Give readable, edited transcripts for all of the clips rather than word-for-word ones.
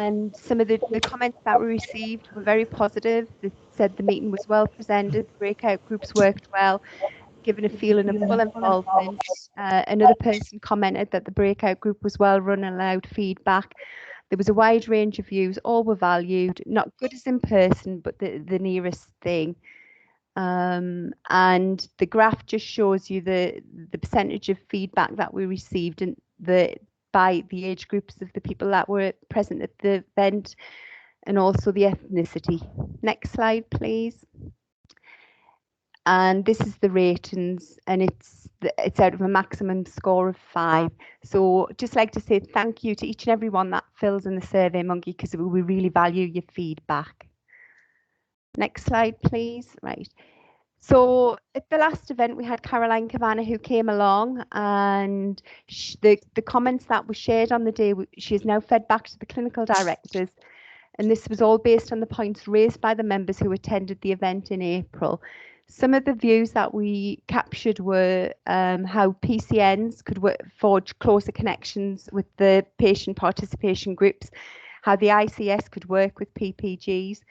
and some of the comments that we received were very positive. They said the meeting was well presented, the breakout groups worked well, given a feeling of full involvement. Another person commented that the breakout group was well run and allowed feedback. There was a wide range of views, all were valued, not good as in person, but the nearest thing. And the graph just shows you the percentage of feedback that we received and by the age groups of the people that were present at the event, and also the ethnicity. Next slide, please. And this is the ratings, and it's out of a maximum score of 5. So just like to say thank you to each and every one that fills in the Survey Monkey, because we really value your feedback. Next slide, please. Right. So at the last event, we had Caroline Kavanagh who came along, and the comments that were shared on the day, she is now fed back to the clinical directors. And this was all based on the points raised by the members who attended the event in April. Some of the views that we captured were how PCNs could forge closer connections with the patient participation groups, how the ICS could work with PPGs,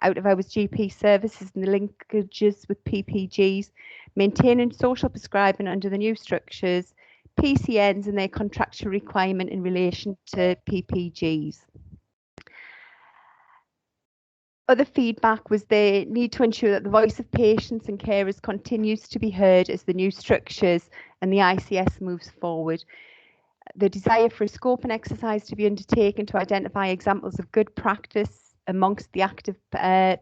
out of hours GP services and the linkages with PPGs, maintaining social prescribing under the new structures, PCNs and their contractual requirement in relation to PPGs. Other feedback was the need to ensure that the voice of patients and carers continues to be heard as the new structures and the ICS moves forward. The desire for a scope and exercise to be undertaken to identify examples of good practice amongst the active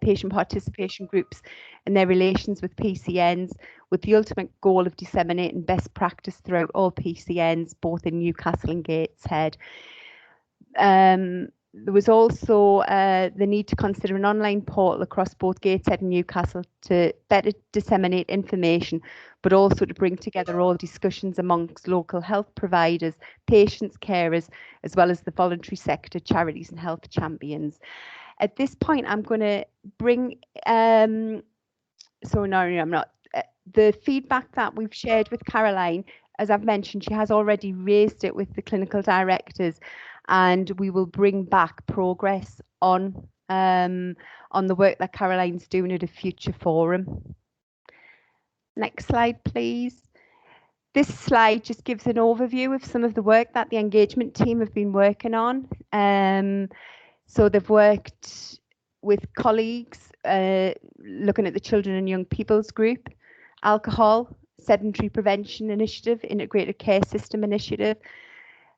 patient participation groups and their relations with PCNs, with the ultimate goal of disseminating best practice throughout all PCNs, both in Newcastle and Gateshead. There was also the need to consider an online portal across both Gateshead and Newcastle to better disseminate information, but also to bring together all discussions amongst local health providers, patients, carers, as well as the voluntary sector, charities and health champions. At this point, I'm going to bring, the feedback that we've shared with Caroline, as I've mentioned, she has already raised it with the clinical directors, and we will bring back progress on the work that Caroline's doing at a future forum. Next slide, please. This slide just gives an overview of some of the work that the engagement team have been working on. So they've worked with colleagues looking at the Children and Young People's Group, Alcohol, Sedentary Prevention Initiative, Integrated Care System Initiative,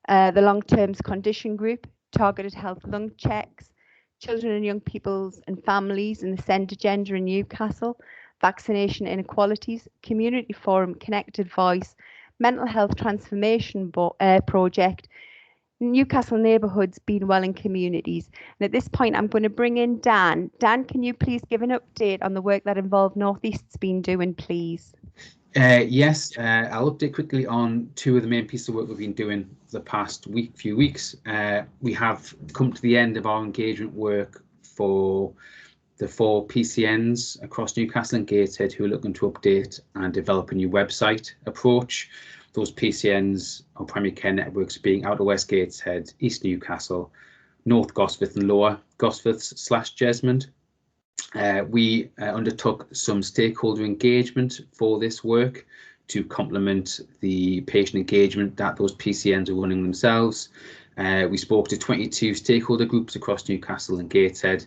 the Long-Term Condition Group, Targeted Health Lung Checks, Children and Young Peoples and Families in the SEND Agenda in Newcastle, Vaccination Inequalities, Community Forum, Connected Voice, Mental Health Transformation Project, Newcastle Neighbourhoods, Being Well in Communities. And at this point, I'm going to bring in Dan. Dan, can you please give an update on the work that Involve North East's been doing, please? Yes, I'll update quickly on 2 of the main pieces of work we've been doing the past few weeks. We have come to the end of our engagement work for the 4 PCNs across Newcastle and Gateshead who are looking to update and develop a new website approach. Those PCNs or primary care networks being Outer West Gateshead, East Newcastle, North Gosforth and Lower Gosforth/Jesmond. We undertook some stakeholder engagement for this work to complement the patient engagement that those PCNs are running themselves. We spoke to 22 stakeholder groups across Newcastle and Gateshead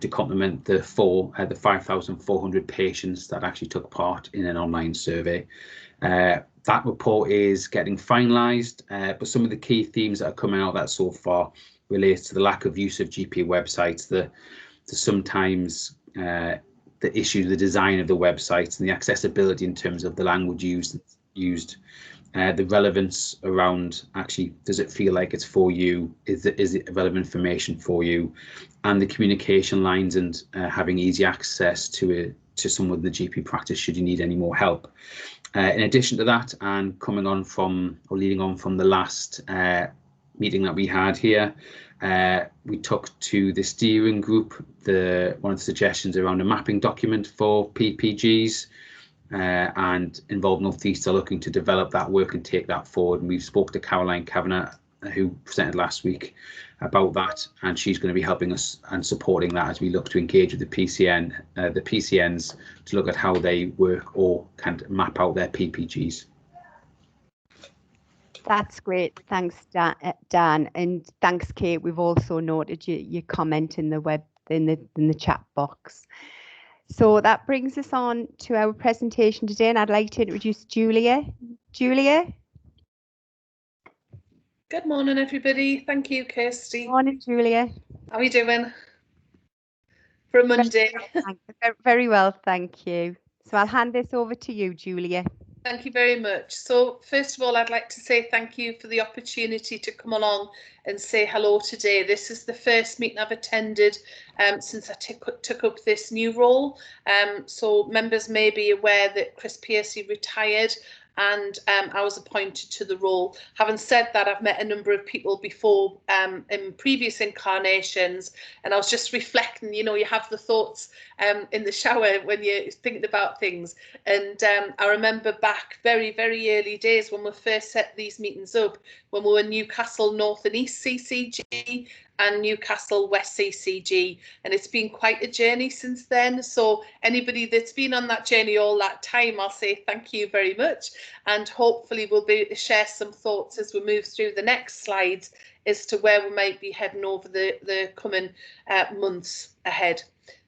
to complement the 5,400 patients that actually took part in an online survey. That report is getting finalised, but some of the key themes that are coming out of that so far relates to the lack of use of GP websites, the sometimes the issue, the design of the websites and the accessibility in terms of the language used, the relevance around actually, does it feel like it's for you? Is it relevant information for you? And the communication lines and having easy access to someone in the GP practice should you need any more help. In addition to that, and coming on from or leading on from the last meeting that we had here, we took to the steering group one of the suggestions around a mapping document for PPGs, and Involve North East are looking to develop that work and take that forward. And we've spoke to Caroline Kavanagh who presented last week about that, and she's going to be helping us and supporting that as we look to engage with the PCNs to look at how they work or can map out their PPGs. That's great. Thanks, Dan, and thanks, Kate. We've also noted your comment in the chat box. So that brings us on to our presentation today, and I'd like to introduce Julia. Julia. Good morning, everybody. Thank you, Kirsty. Morning, Julia. How are you doing for a Monday? Very well, thank you. So I'll hand this over to you, Julia. Thank you very much. So first of all, I'd like to say thank you for the opportunity to come along and say hello today. This is the first meeting I've attended since I took up this new role. So members may be aware that Chris Piercy retired and I was appointed to the role. Having said that, I've met a number of people before in previous incarnations, and I was just reflecting, you know, you have the thoughts in the shower when you're thinking about things. And I remember back very, very early days when we first set these meetings up, when we were Newcastle North and East CCG and Newcastle West CCG, and it's been quite a journey since then. So anybody that's been on that journey all that time, I'll say thank you very much, and hopefully we'll be able to share some thoughts as we move through the next slides as to where we might be heading over the coming months ahead.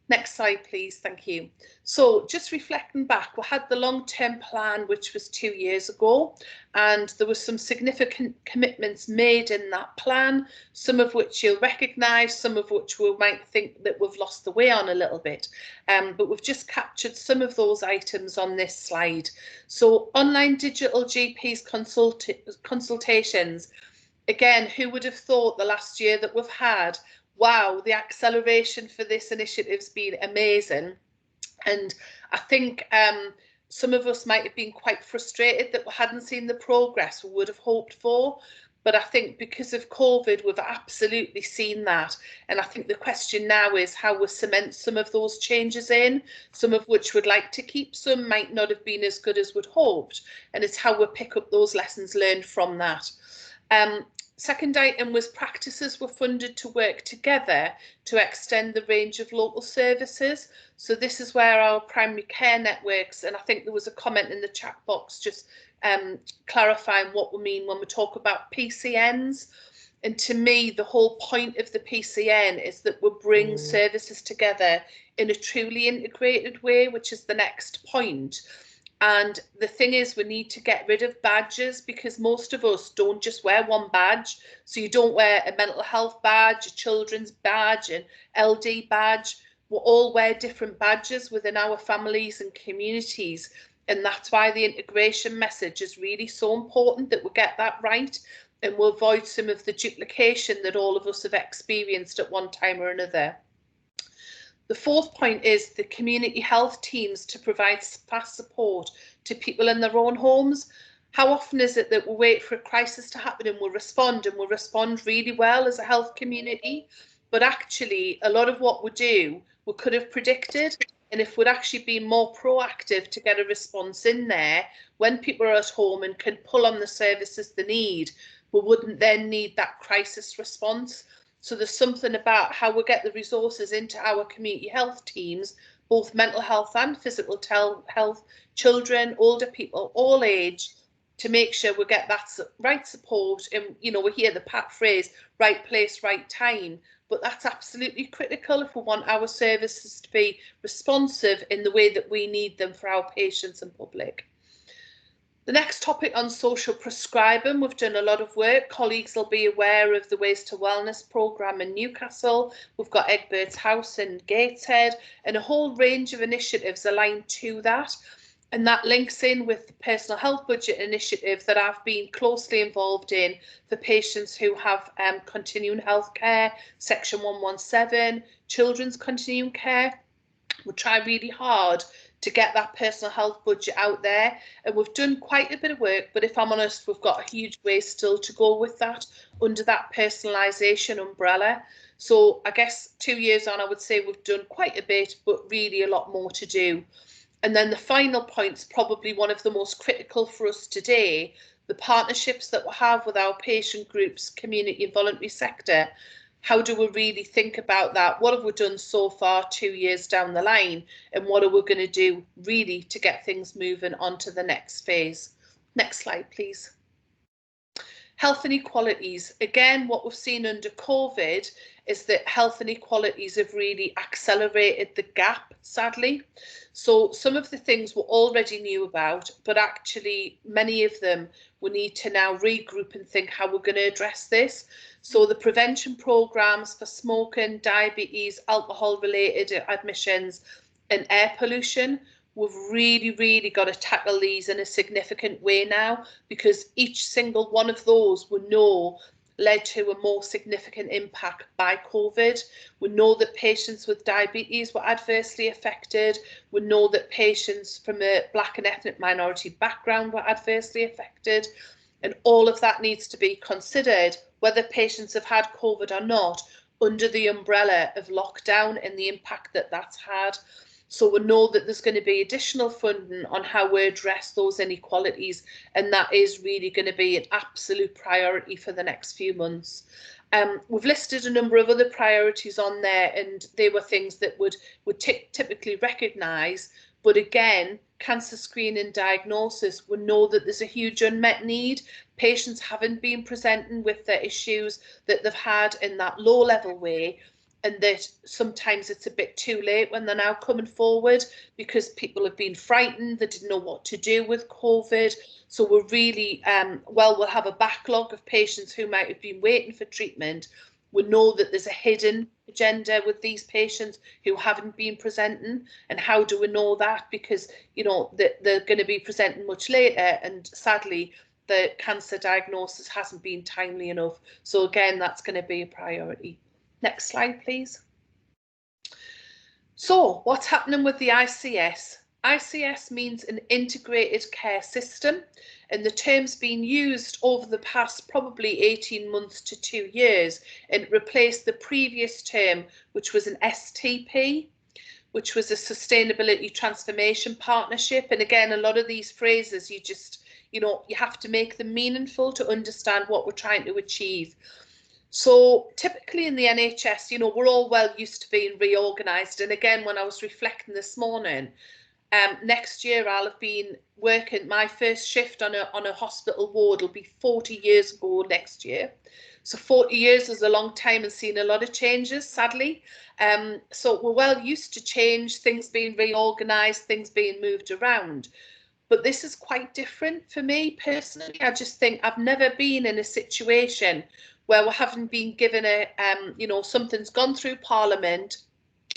Next slide, please. Thank you. So just reflecting back, we had the long-term plan, which was 2 years ago, and there were some significant commitments made in that plan, some of which you'll recognise, some of which we might think that we've lost the way on a little bit. But we've just captured some of those items on this slide. So online digital GPs consultations. Again, who would have thought the last year that we've had, wow, the acceleration for this initiative's been amazing. And I think some of us might have been quite frustrated that we hadn't seen the progress we would have hoped for. But I think because of COVID, we've absolutely seen that. And I think the question now is how we cement some of those changes in, some of which we'd like to keep, some might not have been as good as we'd hoped. And it's how we pick up those lessons learned from that. Second item was practices were funded to work together to extend the range of local services. So this is where our primary care networks, and I think there was a comment in the chat box just clarifying what we mean when we talk about PCNs. And to me, the whole point of the PCN is that we bring services together in a truly integrated way, which is the next point. And the thing is, we need to get rid of badges, because most of us don't just wear one badge. So you don't wear a mental health badge, a children's badge, an LD badge. We all wear different badges within our families and communities. And that's why the integration message is really so important, that we get that right and we'll avoid some of the duplication that all of us have experienced at one time or another. The fourth point is the community health teams to provide fast support to people in their own homes. How often is it that we wait for a crisis to happen and we'll respond really well as a health community? But actually, a lot of what we do, we could have predicted. And if we'd actually been more proactive to get a response in there when people are at home and can pull on the services they need, we wouldn't then need that crisis response. So there's something about how we get the resources into our community health teams, both mental health and physical health, children, older people, all age, to make sure we get that right support. And, you know, we hear the pat phrase, right place, right time, but that's absolutely critical if we want our services to be responsive in the way that we need them for our patients and public. The next topic on social prescribing, we've done a lot of work. Colleagues will be aware of the Ways to Wellness programme in Newcastle. We've got Egbert's House in Gateshead and a whole range of initiatives aligned to that. And that links in with the personal health budget initiative that I've been closely involved in for patients who have continuing health care, Section 117, children's continuing care. We try really hard to get that personal health budget out there, and we've done quite a bit of work, but if I'm honest, we've got a huge way still to go with that under that personalisation umbrella. So I guess 2 years on, I would say we've done quite a bit, but really a lot more to do. And then the final point's probably one of the most critical for us today. the partnerships that we have with our patient groups, community and voluntary sector, how do we really think about that? What have we done so far 2 years down the line? And what are we going to do really to get things moving on to the next phase? Next slide, please. Health inequalities. Again, what we've seen under COVID is that health inequalities have really accelerated the gap, sadly. So some of the things we already knew about, but actually many of them we need to now regroup and think how we're going to address this. So the prevention programmes for smoking, diabetes, alcohol-related admissions and air pollution, we've really got to tackle these in a significant way now, because each single one of those we know led to a more significant impact by COVID. We know that patients with diabetes were adversely affected. We know that patients from a Black and ethnic minority background were adversely affected. And all of that needs to be considered, whether patients have had COVID or not, under the umbrella of lockdown and the impact that that's had. So we know that there's going to be additional funding on how we address those inequalities, and that is really going to be an absolute priority for the next few months. We've listed a number of other priorities on there, and they were things that would typically recognise. But again, cancer screening and diagnosis, we know that there's a huge unmet need. Patients haven't been presenting with the issues that they've had in that low-level way, and that sometimes it's a bit too late when they're now coming forward because people have been frightened, they didn't know what to do with COVID. So we're really, we'll have a backlog of patients who might have been waiting for treatment. We know that there's a hidden agenda with these patients who haven't been presenting. And how do we know that? Because, you know, they're going to be presenting much later, and sadly, the cancer diagnosis hasn't been timely enough. So again, that's going to be a priority. Next slide, please. So what's happening with the ICS? ICS means an integrated care system, and the term's been used over the past probably 18 months to 2 years, and it replaced the previous term, which was an STP, which was a Sustainability Transformation Partnership. And again, a lot of these phrases, you have to make them meaningful to understand what we're trying to achieve. So typically in the NHS, you know, we're all well used to being reorganised. And again, when I was reflecting this morning, next year I'll have been working, my first shift on a hospital ward will be 40 years ago next year. So 40 years is a long time and seen a lot of changes, sadly. So we're well used to change, things being reorganised, things being moved around. But this is quite different for me personally. I just think I've never been in a situation where we haven't been given something's gone through Parliament,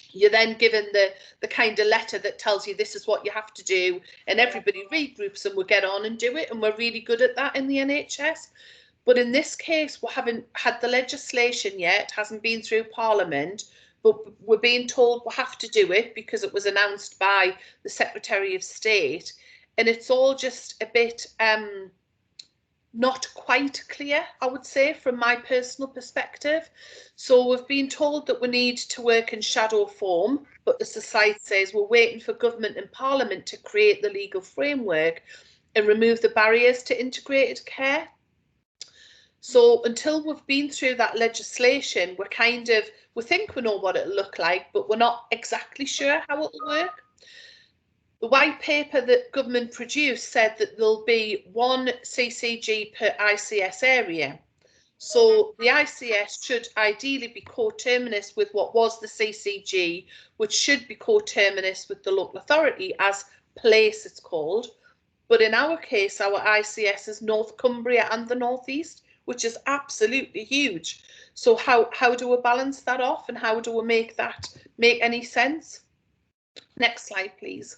you're then given the kind of letter that tells you this is what you have to do, and everybody regroups and we get on and do it, and we're really good at that in the NHS. But in this case, we haven't had the legislation yet, hasn't been through Parliament, but we're being told we have to do it because it was announced by the Secretary of State, and it's all just a bit not quite clear, I would say, from my personal perspective. So we've been told that we need to work in shadow form, but as the slide says, we're waiting for government and Parliament to create the legal framework and remove the barriers to integrated care. So until we've been through that legislation, we think we know what it'll look like, but we're not exactly sure how it'll work. The white paper that government produced said that there'll be one CCG per ICS area. So the ICS should ideally be coterminous with what was the CCG, which should be coterminous with the local authority as place it's called. But in our case, our ICS is North Cumbria and the North East, which is absolutely huge. So how do we balance that off, and how do we make that make any sense? Next slide, please.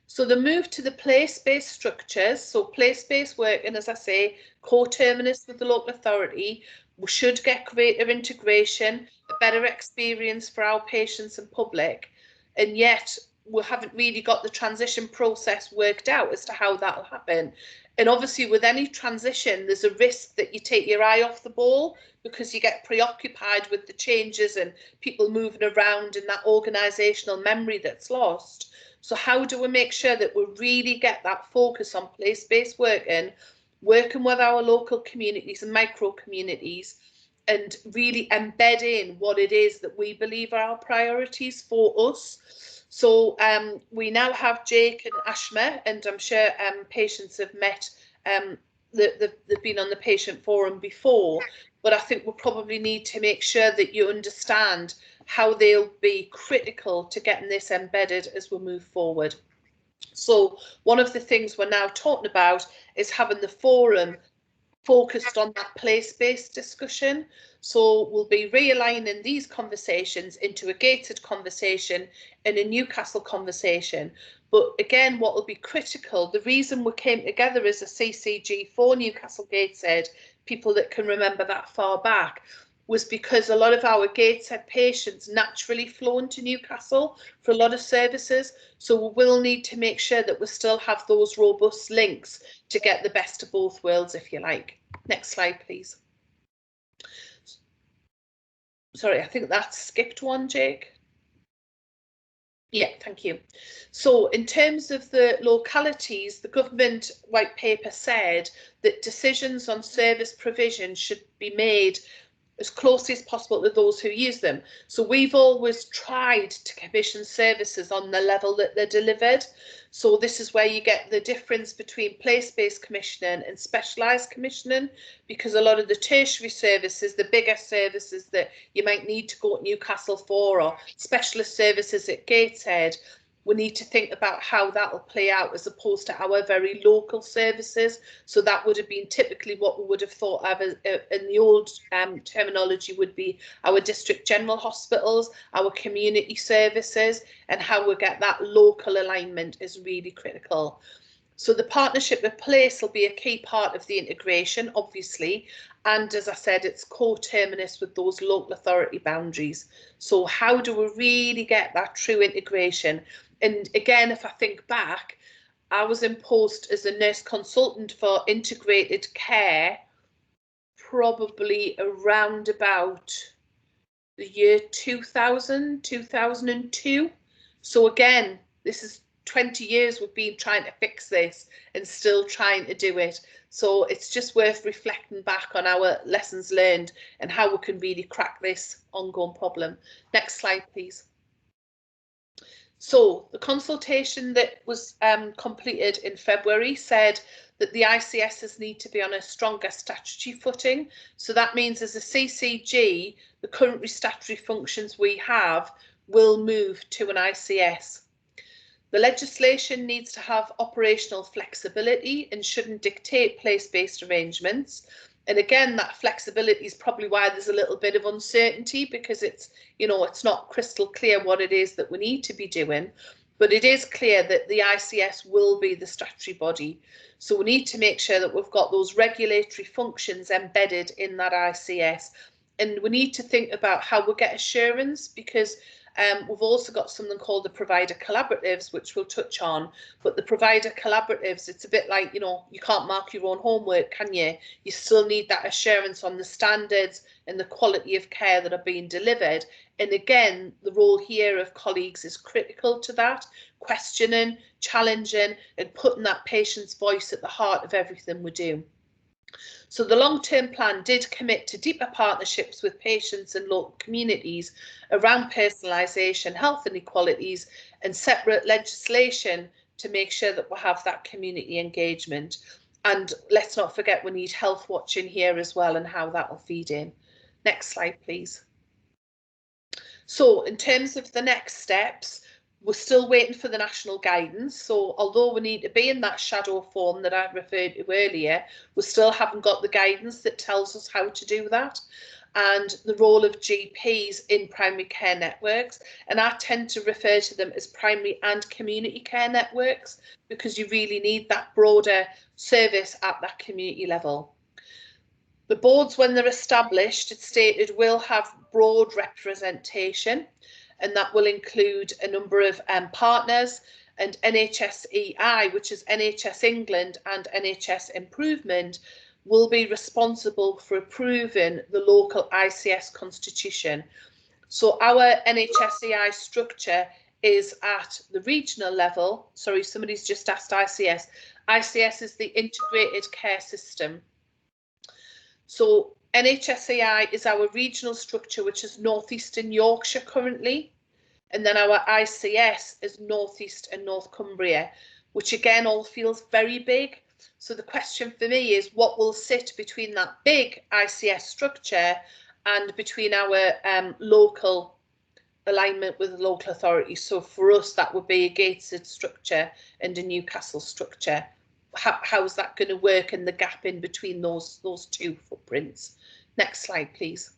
So the move to the place-based structures, so place-based work, and as I say, coterminous with the local authority, we should get greater integration, a better experience for our patients and public, and yet we haven't really got the transition process worked out as to how that'll happen. And obviously with any transition, there's a risk that you take your eye off the ball because you get preoccupied with the changes and people moving around and that organisational memory that's lost. So how do we make sure that we really get that focus on place-based working, working with our local communities and micro communities, and really embed in what it is that we believe are our priorities for us. So we now have Jake and Ashma, and I'm sure patients have met, they've been on the patient forum before, but I think we'll probably need to make sure that you understand how they'll be critical to getting this embedded as we move forward. So one of the things we're now talking about is having the forum focused on that place-based discussion. So we'll be realigning these conversations into a gated conversation and a Newcastle conversation. But again, what will be critical, the reason we came together as a CCG for Newcastle Gateshead, people that can remember that far back, was because a lot of our Gateshead patients naturally flow into Newcastle for a lot of services. So we will need to make sure that we still have those robust links to get the best of both worlds, if you like. Next slide, please. Sorry, I think that's skipped one, Jake. Yeah, thank you. So in terms of the localities, the government white paper said that decisions on service provision should be made as closely as possible to those who use them. So we've always tried to commission services on the level that they're delivered. So this is where you get the difference between place-based commissioning and specialised commissioning, because a lot of the tertiary services, the bigger services that you might need to go to Newcastle for, or specialist services at Gateshead, we need to think about how that will play out as opposed to our very local services. So that would have been typically what we would have thought of as, in the old terminology would be our district general hospitals, our community services, and how we get that local alignment is really critical. So the partnership with Place will be a key part of the integration, obviously, and as I said, it's co-terminus with those local authority boundaries. So how do we really get that true integration? And again, if I think back, I was in post as a nurse consultant for integrated care probably around about the year 2000, 2002. So again, this is 20 years we've been trying to fix this and still trying to do it. So it's just worth reflecting back on our lessons learned and how we can really crack this ongoing problem. Next slide, please. So the consultation that was completed in February said that the ICSs need to be on a stronger statutory footing. So that means as a CCG, the current statutory functions we have will move to an ICS. The legislation needs to have operational flexibility and shouldn't dictate place-based arrangements. And again, that flexibility is probably why there's a little bit of uncertainty, because it's, you know, it's not crystal clear what it is that we need to be doing. But it is clear that the ICS will be the statutory body. So we need to make sure that we've got those regulatory functions embedded in that ICS. And we need to think about how we get assurance, because we've also got something called the provider collaboratives, which we'll touch on. But the provider collaboratives, it's a bit like, you know, you can't mark your own homework, can you? You still need that assurance on the standards and the quality of care that are being delivered. And again, the role here of colleagues is critical to that, questioning, challenging, and putting that patient's voice at the heart of everything we do. So the long-term plan did commit to deeper partnerships with patients and local communities around personalisation, health inequalities, and separate legislation to make sure that we have that community engagement. And let's not forget we need health watching here as well, and how that will feed in. Next slide, please. So in terms of the next steps, we're still waiting for the national guidance. So although we need to be in that shadow form that I referred to earlier, we still haven't got the guidance that tells us how to do that. And the role of GPs in primary care networks. And I tend to refer to them as primary and community care networks, because you really need that broader service at that community level. The boards, when they're established, it's stated, will have broad representation, and that will include a number of partners, and NHSEI, which is NHS England and NHS Improvement, will be responsible for approving the local ICS constitution. So our NHSEI structure is at the regional level. Sorry, somebody's just asked ICS. ICS is the integrated care system. So NHSAI is our regional structure, which is North Eastern Yorkshire currently. And then our ICS is North East and North Cumbria, which again all feels very big. So the question for me is what will sit between that big ICS structure and between our local alignment with the local authorities. So for us, that would be a Gateshead structure and a Newcastle structure. How's that going to work, and the gap in between those two footprints? Next slide, please.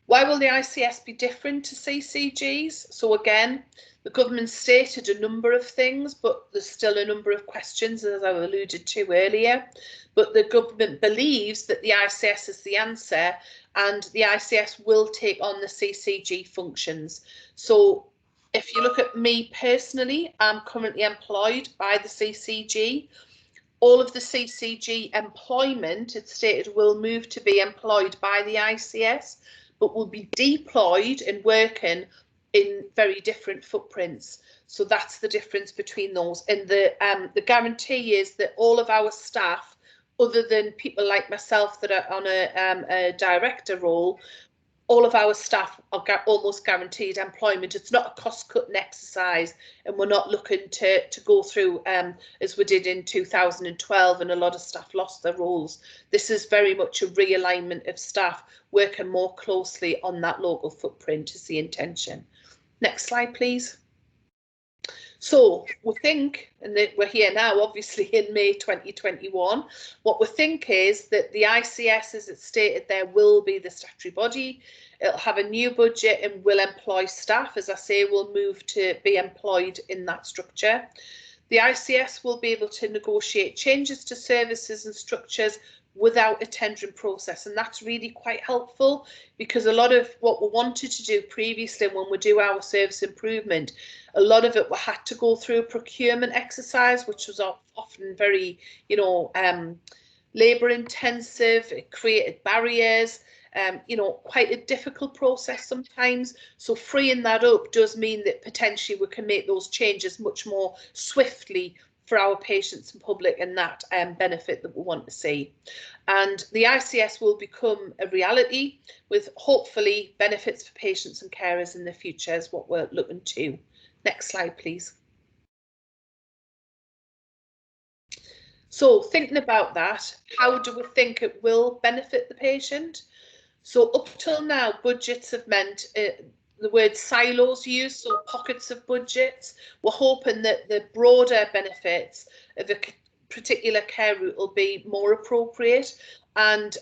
Why will the ICS be different to CCGs? So again, the government stated a number of things, but there's still a number of questions, as I alluded to earlier. But the government believes that the ICS is the answer, and the ICS will take on the CCG functions. So if you look at me personally, I'm currently employed by the CCG. All of the CCG employment, it's stated, will move to be employed by the ICS, but will be deployed and working in very different footprints. So that's the difference between those. And the guarantee is that all of our staff, other than people like myself that are on a director role, all of our staff are almost guaranteed employment. It's not a cost-cutting exercise, and we're not looking to go through as we did in 2012, and a lot of staff lost their roles. This is very much a realignment of staff working more closely on that local footprint is the intention. Next slide, please. So we think, and we're here now, obviously in May 2021, what we think is that the ICS, as it's stated there, will be the statutory body. It'll have a new budget and will employ staff, as I say, will move to be employed in that structure. The ICS will be able to negotiate changes to services and structures without a tendering process, and that's really quite helpful, because a lot of what we wanted to do previously when we do our service improvement, a lot of it we had to go through a procurement exercise, which was often very, labour intensive. It created barriers, quite a difficult process sometimes. So freeing that up does mean that potentially we can make those changes much more swiftly for our patients and public, and that benefit that we want to see. And the ICS will become a reality with hopefully benefits for patients and carers in the future, is what we're looking to. Next slide, please. So thinking about that, how do we think it will benefit the patient? So up till now, budgets have meant the word silos used, so pockets of budgets. We're hoping that the broader benefits of a particular care route will be more appropriate. And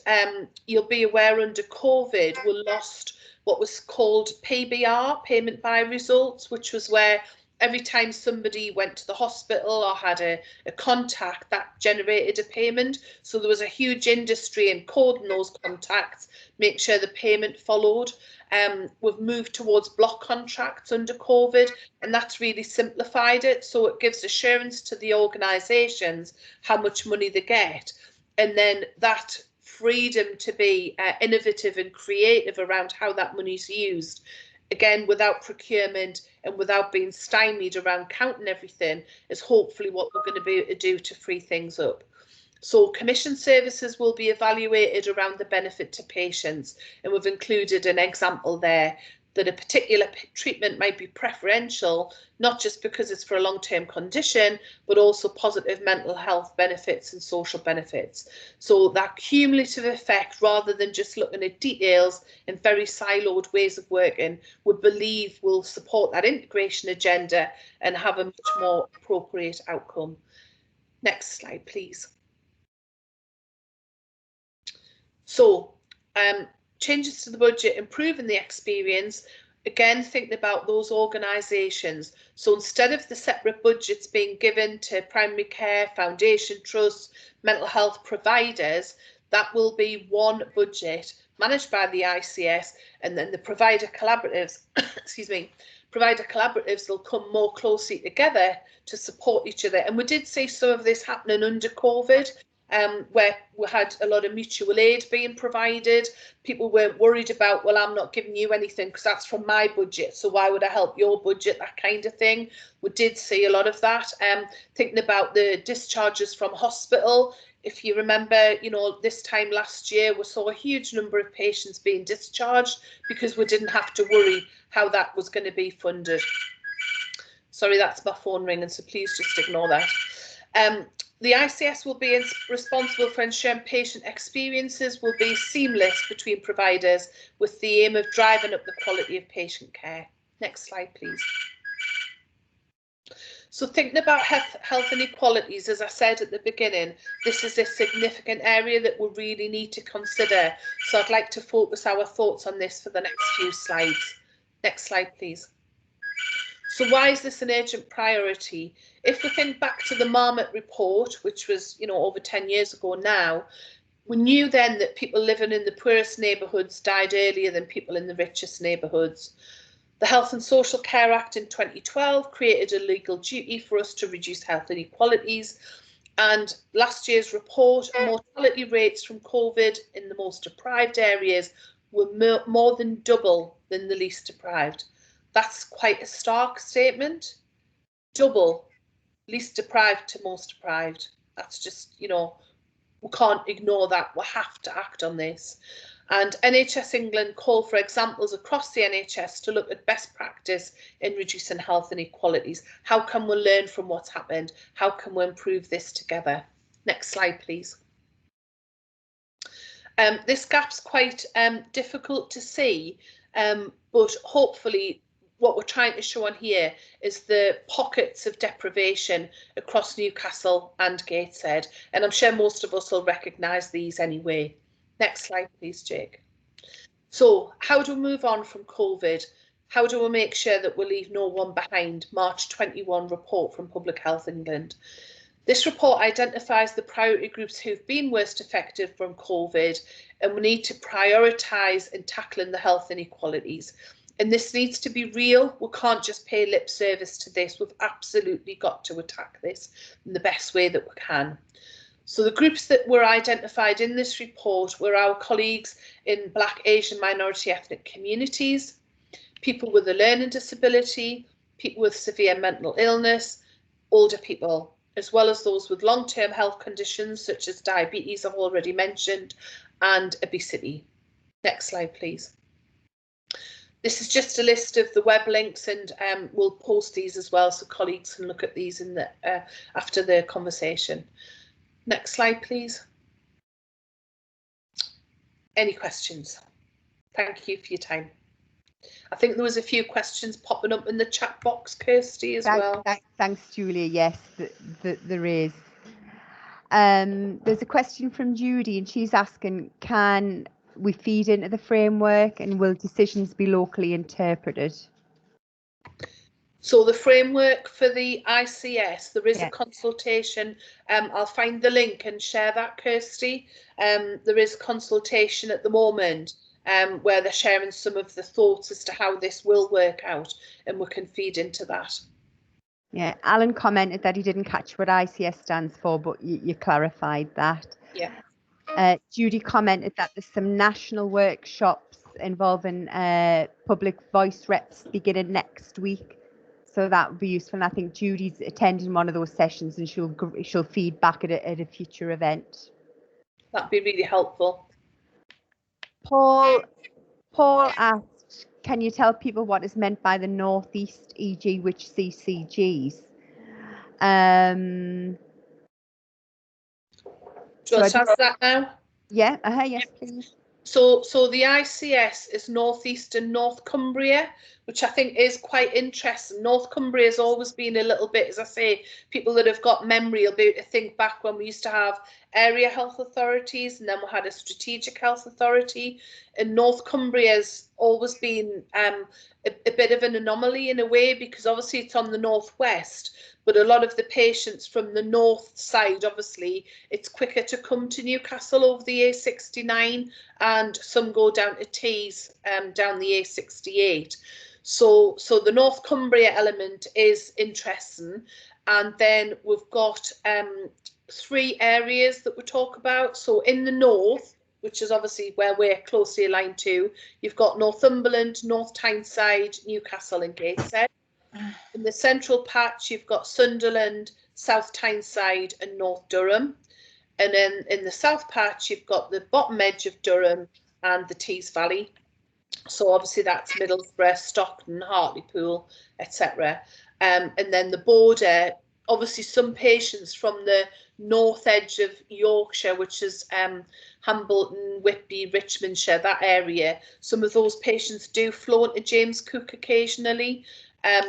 you'll be aware under COVID, we lost what was called PBR, payment by results, which was where every time somebody went to the hospital or had a contact, that generated a payment. So there was a huge industry in coding those contacts, make sure the payment followed. We've moved towards block contracts under COVID, and that's really simplified it. So it gives assurance to the organisations how much money they get. And then that freedom to be innovative and creative around how that money's used, again, without procurement and without being stymied around counting everything, is hopefully what we're going to be able to do to free things up. So commission services will be evaluated around the benefit to patients, and we've included an example there that a particular treatment might be preferential, not just because it's for a long-term condition, but also positive mental health benefits and social benefits. So that cumulative effect, rather than just looking at details and very siloed ways of working, we believe will support that integration agenda and have a much more appropriate outcome. Next slide, please. So changes to the budget, improving the experience, again thinking about those organisations. So instead of the separate budgets being given to primary care, foundation trusts, mental health providers, that will be one budget managed by the ICS, and then the provider collaboratives, excuse me, provider collaboratives will come more closely together to support each other. And we did see some of this happening under COVID. where we had a lot of mutual aid being provided. People weren't worried about, well, I'm not giving you anything because that's from my budget, so why would I help your budget, that kind of thing. We did see a lot of that. Thinking about the discharges from hospital, if you remember, you know, this time last year, we saw a huge number of patients being discharged because we didn't have to worry how that was going to be funded. Sorry, that's my phone ringing, so please just ignore that. The ICS will be responsible for ensuring patient experiences will be seamless between providers with the aim of driving up the quality of patient care. Next slide, please. So thinking about health inequalities, as I said at the beginning, this is a significant area that we really need to consider. So I'd like to focus our thoughts on this for the next few slides. Next slide, please. So why is this an urgent priority? If we think back to the Marmot report, which was, you know, over 10 years ago now, we knew then that people living in the poorest neighbourhoods died earlier than people in the richest neighbourhoods. The Health and Social Care Act in 2012 created a legal duty for us to reduce health inequalities. And last year's report, mortality rates from COVID in the most deprived areas were more than double than the least deprived. That's quite a stark statement. Double, least deprived to most deprived. That's just, you know, we can't ignore that. We have to act on this. And NHS England call for examples across the NHS to look at best practice in reducing health inequalities. How can we learn from what's happened? How can we improve this together? Next slide, please. This gap's quite difficult to see, but hopefully what we're trying to show on here is the pockets of deprivation across Newcastle and Gateshead, and I'm sure most of us will recognise these anyway. Next slide, please, Jake. So how do we move on from COVID? How do we make sure that we leave no one behind? March 21 report from Public Health England. This report identifies the priority groups who've been worst affected from COVID, and we need to prioritise in tackling the health inequalities. And this needs to be real. We can't just pay lip service to this. We've absolutely got to attack this in the best way that we can. So the groups that were identified in this report were our colleagues in Black, Asian, minority ethnic communities, people with a learning disability, people with severe mental illness, older people, as well as those with long-term health conditions such as diabetes, I've already mentioned, and obesity. Next slide, please. This is just a list of the web links, and we'll post these as well so colleagues can look at these in the, after the conversation. Next slide, please. Any questions? Thank you for your time. I think there was a few questions popping up in the chat box, Kirsty, as well. Thanks, Julia. Yes, there is. There's a question from Judy, and she's asking, can we feed into the framework, and will decisions be locally interpreted? So the framework for the ICS, there is a consultation. I'll find the link and share that, Kirsty. There is consultation at the moment where they're sharing some of the thoughts as to how this will work out, and we can feed into that. Yeah, Alan commented that he didn't catch what ICS stands for, but you clarified that. Yeah. Judy commented that there's some national workshops involving public voice reps beginning next week, so that would be useful. And I think Judy's attending one of those sessions, and she'll feed back at a future event. That'd be really helpful. Paul asked, can you tell people what is meant by the Northeast, e.g. which CCGs? Do you want to answer that now? Yeah, yes, please. So the ICS is North East and North Cumbria, which I think is quite interesting. North Cumbria has always been a little bit, as I say, people that have got memory will be able to think back when we used to have area health authorities, and then we had a strategic health authority. And North Cumbria has always been a bit of an anomaly in a way, because obviously it's on the northwest, but a lot of the patients from the north side, obviously, it's quicker to come to Newcastle over the A69, and some go down to Tees down the A68. So the North Cumbria element is interesting. And then we've got three areas that we talk about. So in the north, which is obviously where we're closely aligned to, you've got Northumberland, North Tyneside, Newcastle and Gateshead. In the central patch, you've got Sunderland, South Tyneside and North Durham. And then in the south patch, you've got the bottom edge of Durham and the Tees Valley. So obviously that's Middlesbrough, Stockton, Hartlepool, etc. And then the border, obviously some patients from the north edge of Yorkshire, which is Hambleton, Whitby, Richmondshire, that area. Some of those patients do flow into James Cook occasionally.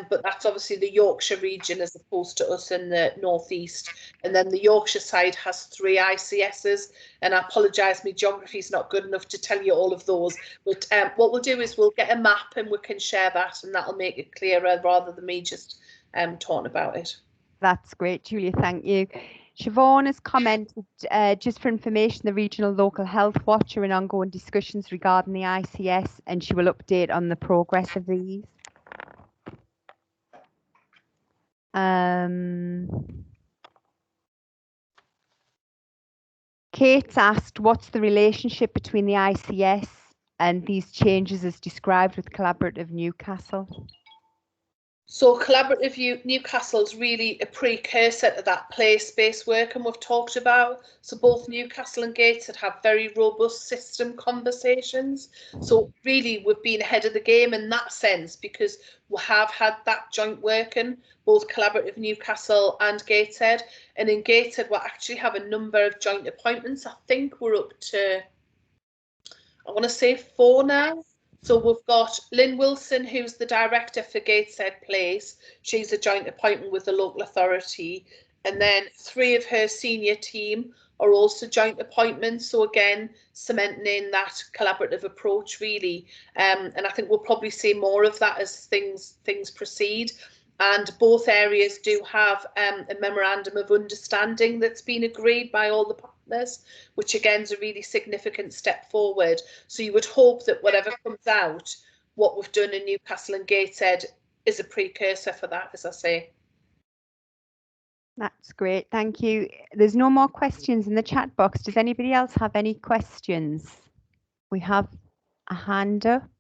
But that's obviously the Yorkshire region as opposed to us in the northeast. And then the Yorkshire side has 3 ICSs. And I apologise, my geography is not good enough to tell you all of those. But what we'll do is we'll get a map and we can share that, and that'll make it clearer rather than me just talking about it. That's great, Julia. Thank you. Siobhan has commented, just for information, the Regional Local Health Watch are in ongoing discussions regarding the ICS, and she will update on the progress of these. Kate's asked, what's the relationship between the ICS and these changes as described with Collaborative Newcastle? So Collaborative Newcastle is really a precursor to that place-based work and we've talked about. So both Newcastle and Gateshead have very robust system conversations. So really we've been ahead of the game in that sense because we have had that joint working, both Collaborative Newcastle and Gateshead. And in Gateshead we actually have a number of joint appointments. I think we're up to, I want to say 4 now. So we've got Lynn Wilson, who's the director for Gateshead Place. She's a joint appointment with the local authority. And then 3 of her senior team are also joint appointments. So again, cementing in that collaborative approach, really. And I think we'll probably see more of that as things proceed. And both areas do have a memorandum of understanding that's been agreed by all the partners, which again is a really significant step forward. So you would hope that whatever comes out, what we've done in Newcastle and Gateshead is a precursor for that, as I say. That's great, thank you. There's no more questions in the chat box. Does anybody else have any questions? We have a hand up.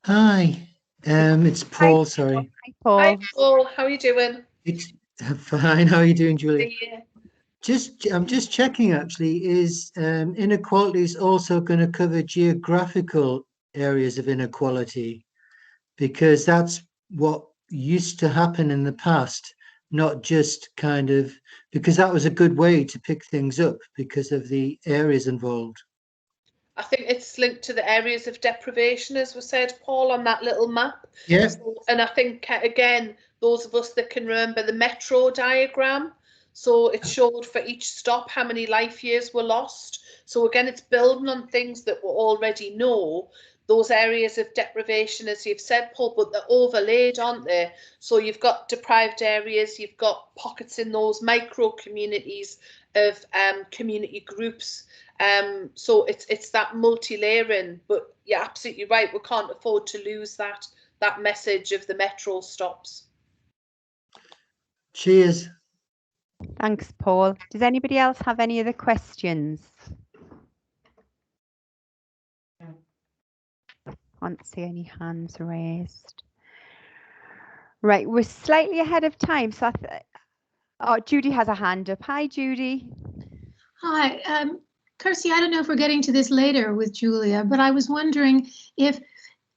Hi. It's Paul, sorry. Hi, Paul. Hi, Paul. How are you doing? It's fine. How are you doing, Julie? Yeah. I'm just checking actually, is inequalities also going to cover geographical areas of inequality? Because that's what used to happen in the past, not just kind of, because that was a good way to pick things up because of the areas involved. I think it's linked to the areas of deprivation, as we said, Paul, on that little map. Yeah. So, and I think, again, those of us that can remember the metro diagram, so it showed for each stop how many life years were lost. So again, it's building on things that we already know, those areas of deprivation, as you've said, Paul, but they're overlaid, aren't they? So you've got deprived areas, you've got pockets in those micro communities of community groups. So it's that multi-layering, but you're absolutely right. We can't afford to lose that message of the metro stops. Cheers. Thanks, Paul. Does anybody else have any other questions? Can't see any hands raised. Right, we're slightly ahead of time, so Judy has a hand up. Hi, Judy. Hi, Kirsty, I don't know if we're getting to this later with Julia, but I was wondering if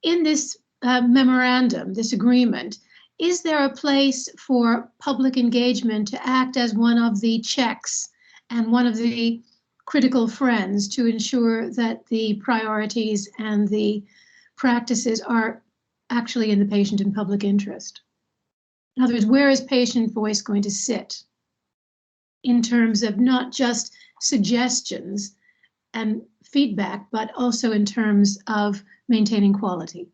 in this memorandum, this agreement, is there a place for public engagement to act as one of the checks and one of the critical friends to ensure that the priorities and the practices are actually in the patient and public interest? In other words, where is patient voice going to sit in terms of not just suggestions and feedback, but also in terms of maintaining quality?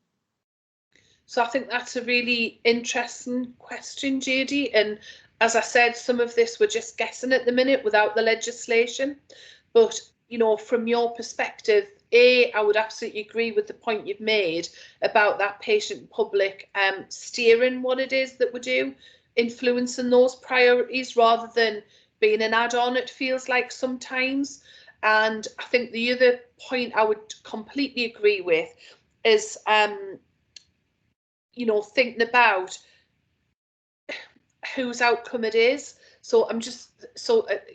So I think that's a really interesting question, Judy. And as I said, some of this we're just guessing at the minute without the legislation. But, you know, from your perspective, I would absolutely agree with the point you've made about that patient public steering what it is that we do. influencing those priorities rather than being an add-on, it feels like sometimes. And I think the other point I would completely agree with is, you know, thinking about whose outcome it is. So I'm just,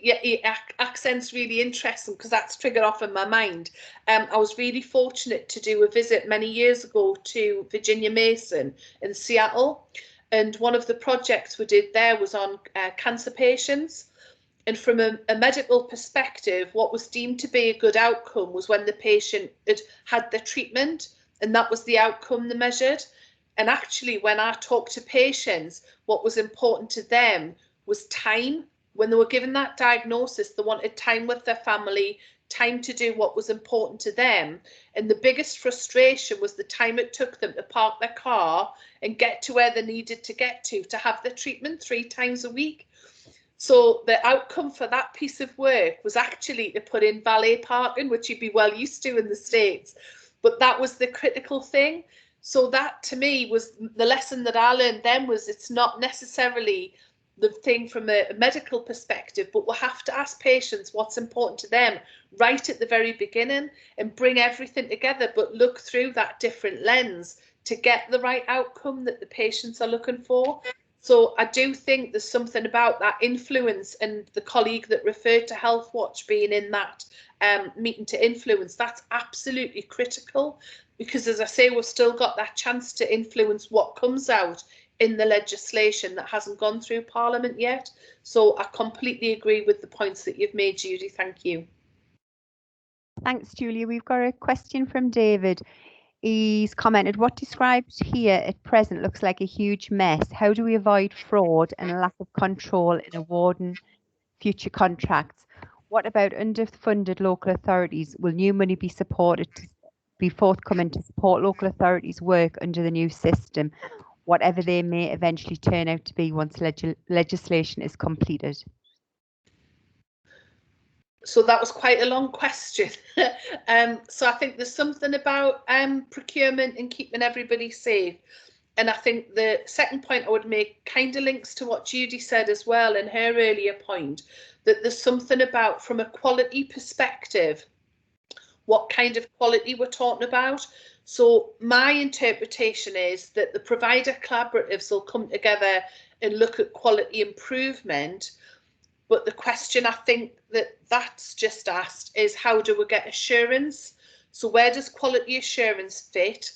yeah, accent's really interesting because that's triggered off in my mind. I was really fortunate to do a visit many years ago to Virginia Mason in Seattle. And one of the projects we did there was on cancer patients. And from a medical perspective, what was deemed to be a good outcome was when the patient had their treatment, and that was the outcome they measured. And actually, when I talked to patients, what was important to them was time. When they were given that diagnosis, they wanted time with their family, time to do what was important to them. And the biggest frustration was the time it took them to park their car and get to where they needed to get to have their treatment 3 times a week. So the outcome for that piece of work was actually to put in valet parking, which you'd be well used to in the States. But that was the critical thing. So that to me was the lesson that I learned then, was it's not necessarily the thing from a medical perspective, but we'll have to ask patients what's important to them right at the very beginning and bring everything together, but look through that different lens to get the right outcome that the patients are looking for. So I do think there's something about that influence, and the colleague that referred to Health Watch being in that meeting to influence, that's absolutely critical, because as I say, we've still got that chance to influence what comes out in the legislation that hasn't gone through Parliament yet. So I completely agree with the points that you've made, Judy. Thank you. Thanks, Julia. We've got a question from David. He's commented, what described here at present looks like a huge mess. How do we avoid fraud and a lack of control in awarding future contracts? What about underfunded local authorities? Will new money be forthcoming to support local authorities' work under the new system, whatever they may eventually turn out to be once legislation is completed? So that was quite a long question. So I think there's something about procurement and keeping everybody safe. And I think the second point I would make kind of links to what Judy said as well in her earlier point, that there's something about, from a quality perspective, what kind of quality we're talking about. So my interpretation is that the provider collaboratives will come together and look at quality improvement. But the question I think that's just asked is, how do we get assurance? So where does quality assurance fit?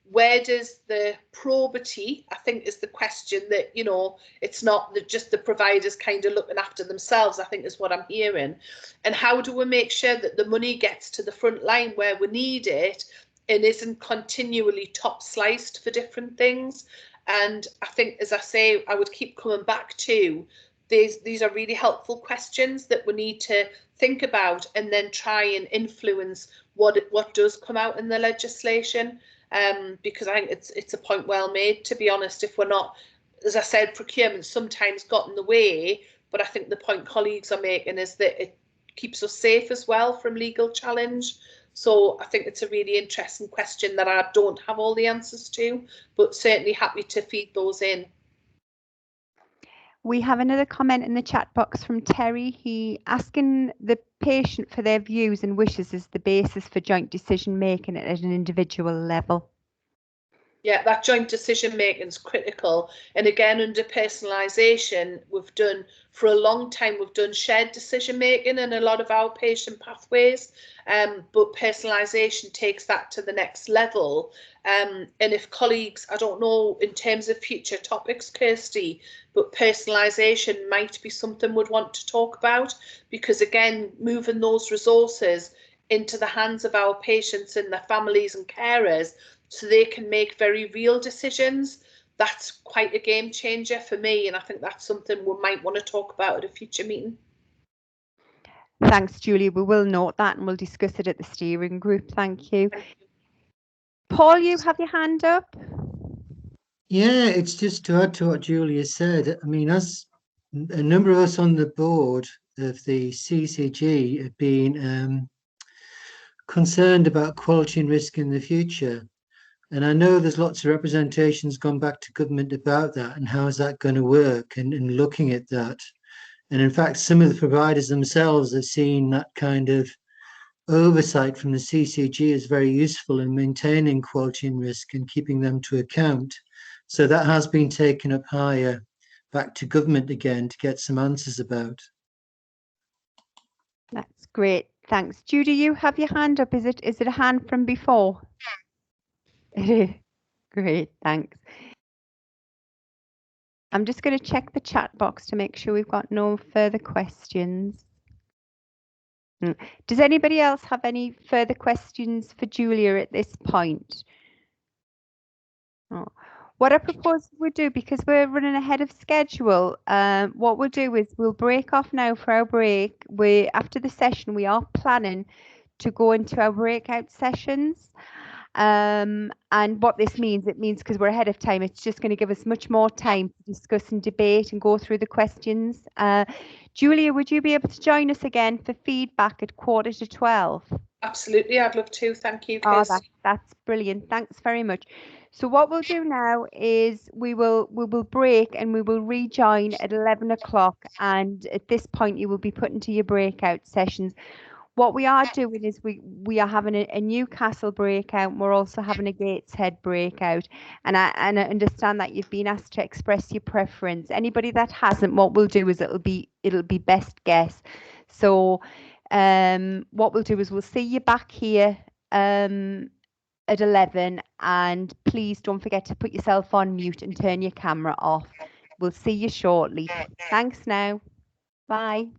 Where does the probity, I think, is the question, that, you know, it's not just the providers kind of looking after themselves, I think is what I'm hearing. And how do we make sure that the money gets to the front line where we need it and isn't continually top sliced for different things? And I think, as I say, I would keep coming back to these are really helpful questions that we need to think about and then try and influence what does come out in the legislation. Because I think it's a point well made, to be honest. If we're not, as I said, procurement sometimes got in the way, but I think the point colleagues are making is that it keeps us safe as well from legal challenge. So I think it's a really interesting question that I don't have all the answers to, but certainly happy to feed those in. We have another comment in the chat box from Terry. He asking the patient for their views and wishes as the basis for joint decision making at an individual level. Yeah, that joint decision making is critical. And again, under personalisation, for a long time, we've done shared decision making in a lot of our patient pathways. But personalisation takes that to the next level. And if colleagues, I don't know, in terms of future topics, Kirsty, but personalisation might be something we'd want to talk about, because again, moving those resources into the hands of our patients and their families and carers, so they can make very real decisions, that's quite a game changer for me. And I think that's something we might want to talk about at a future meeting. Thanks, Julie. We will note that and we'll discuss it at the steering group. Thank you. Paul, you have your hand up. Yeah, it's just to add to what Julia said. I mean, as a number of us on the board of the CCG have been concerned about quality and risk in the future, And I know there's lots of representations gone back to government about that and how is that going to work and looking at that. And in fact, some of the providers themselves are seeing that kind of oversight from the CCG as very useful in maintaining quality and risk and keeping them to account. So that has been taken up higher back to government again to get some answers about. That's great. Thanks. Judy, you have your hand up. Is it a hand from before? It is. Great. Thanks. I'm just going to check the chat box to make sure we've got no further questions. Does anybody else have any further questions for Julia at this point? Oh. What I propose we do, because we're running ahead of schedule, what we'll do is we'll break off now for our break. After the session, we are planning to go into our breakout sessions. And what this means, it means because we're ahead of time, it's just going to give us much more time to discuss and debate and go through the questions. Julia, would you be able to join us again for feedback at 11:45? Absolutely, I'd love to. Thank you, Oh, Kirsty. that's brilliant. Thanks very much. So what we'll do now is we will break and we will rejoin at 11 o'clock. And at this point, you will be put into your breakout sessions. What we are doing is we are having a Newcastle breakout. And we're also having a Gateshead breakout. And I understand that you've been asked to express your preference. Anybody that hasn't, what we'll do is it'll be best guess. So what we'll do is we'll see you back here at 11, and please don't forget to put yourself on mute and turn your camera off. We'll see you shortly. Thanks now. Bye.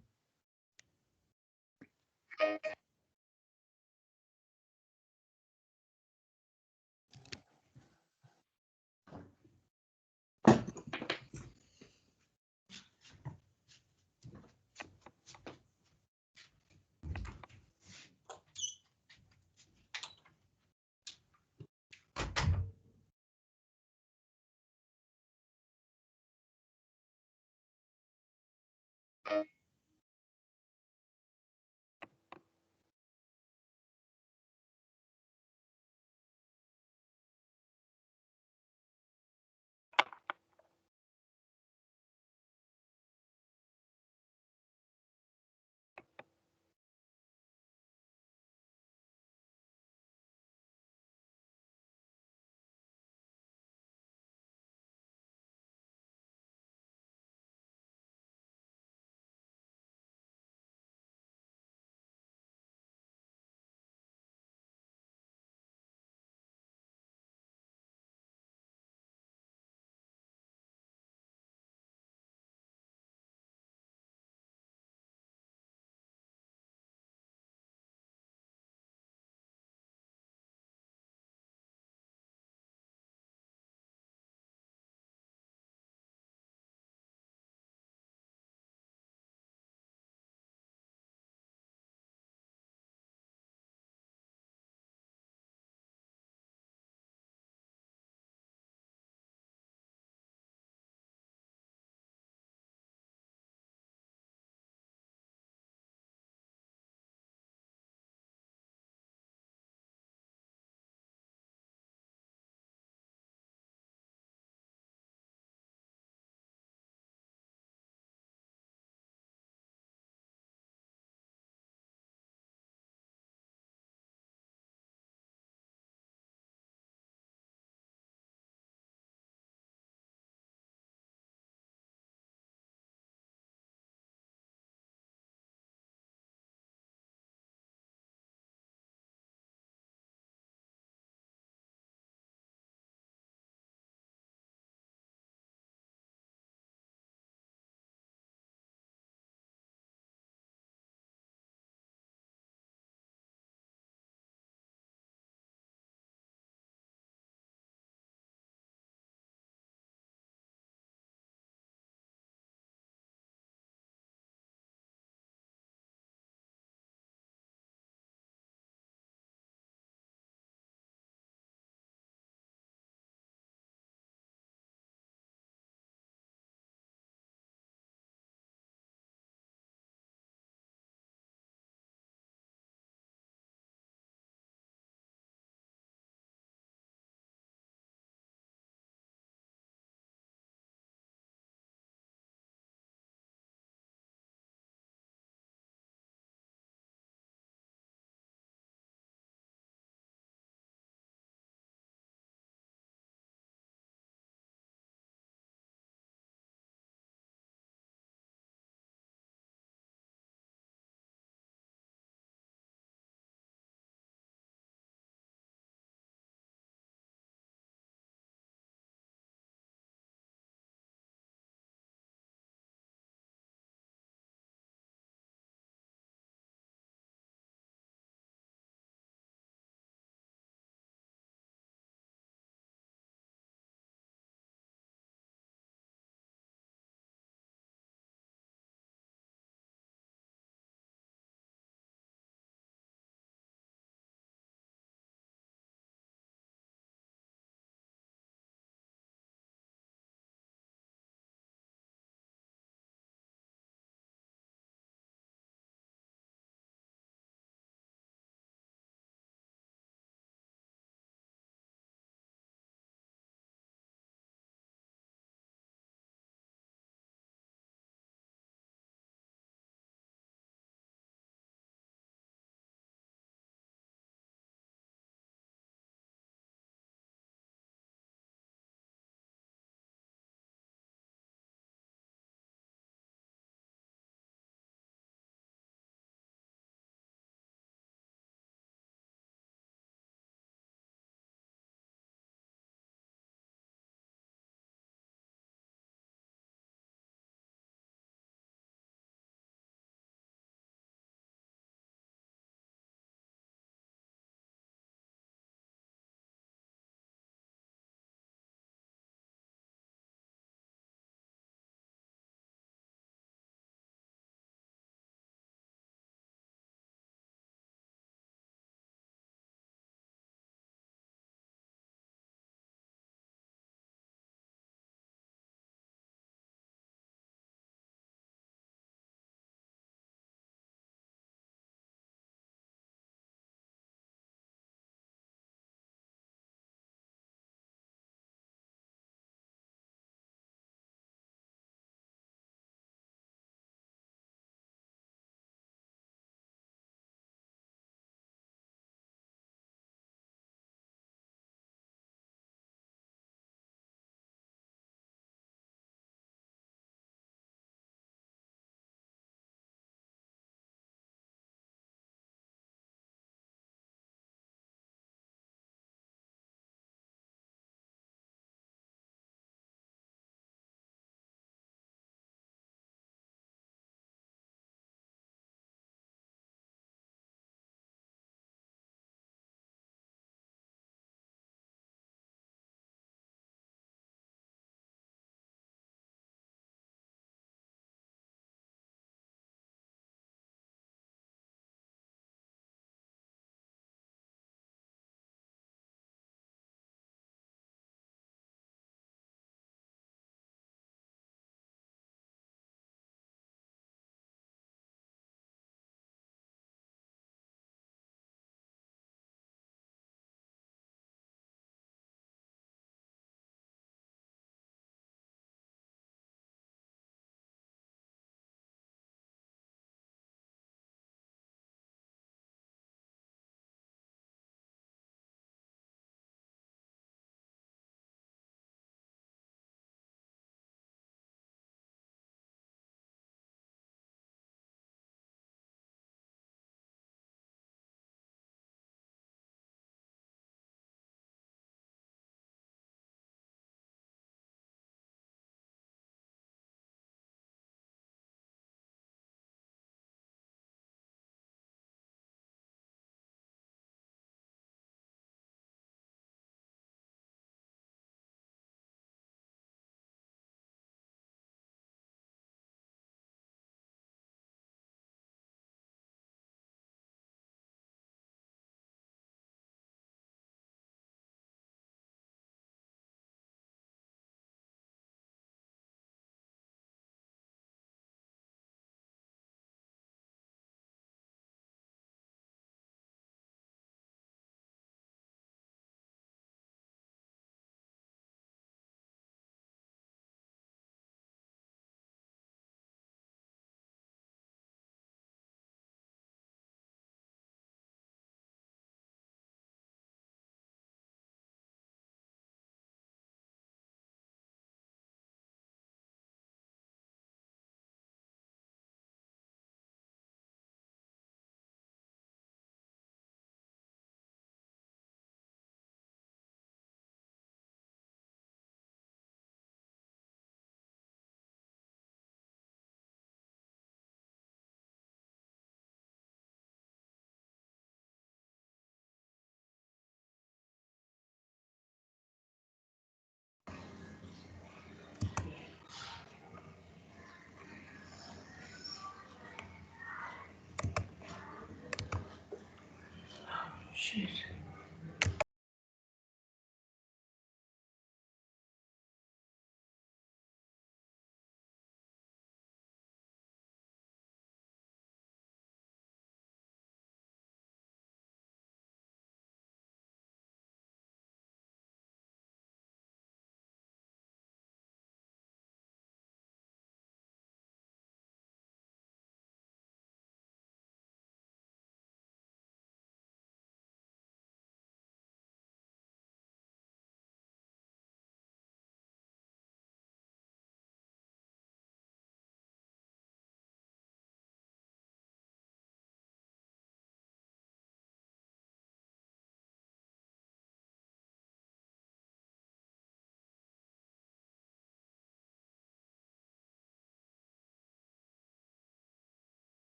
Shoot.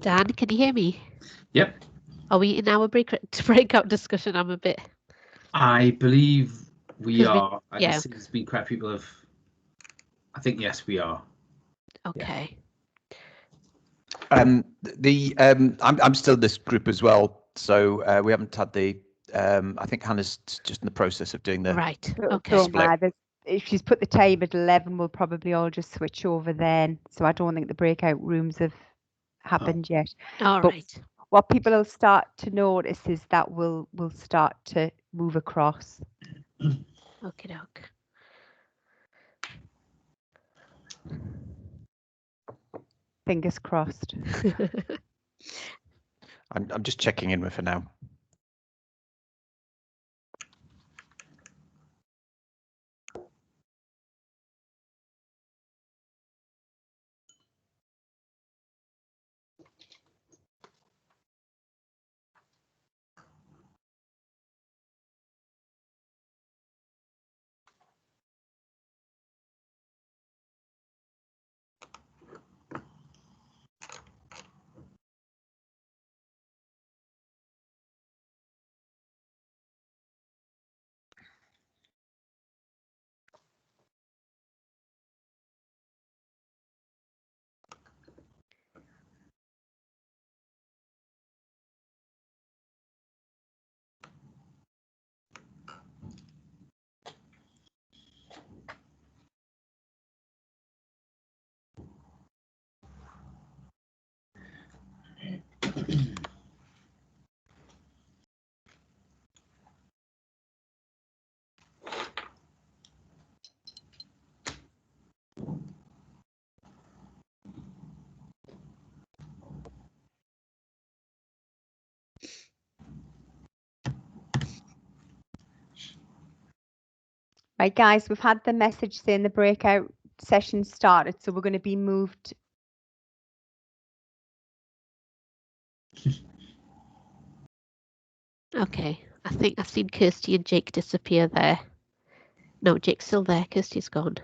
Dan, can you hear me? Yep. Are we in our breakout discussion? I'm a bit. I believe we 'Cause are. I yeah. can see there's been quite a few people have. I think yes, we are. Okay. I'm still in this group as well, so we haven't had the. I think Hannah's just in the process of doing the. Right. Don't- Okay. don't matter. If she's put the time at 11, we'll probably all just switch over then. So I don't think the breakout rooms have happened yet. All But right. what people will start to notice is that we'll start to move across. Okay, doke. Fingers crossed. I'm just checking in with her now. Right, guys, we've had the message saying the breakout session started, so we're going to be moved. Okay. I think I've seen Kirsty and Jake disappear there. No, Jake's still there. Kirsty's gone.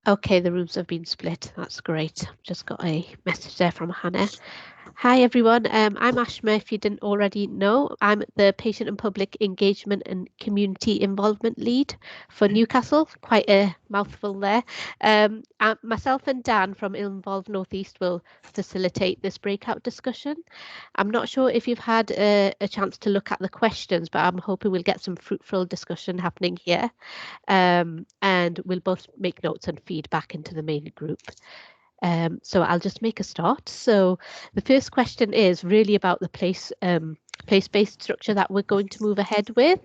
Okay, the rooms have been split. That's great. Just got a message there from Hannah. Hi everyone, I'm Ashma. If you didn't already know, I'm the Patient and Public Engagement and Community Involvement Lead for Newcastle. Quite a mouthful there. Myself and Dan from Involve Northeast will facilitate this breakout discussion. I'm not sure if you've had a chance to look at the questions, but I'm hoping we'll get some fruitful discussion happening here. And we'll both make notes and feedback into the main group. So I'll just make a start. So the first question is really about the place-based structure that we're going to move ahead with.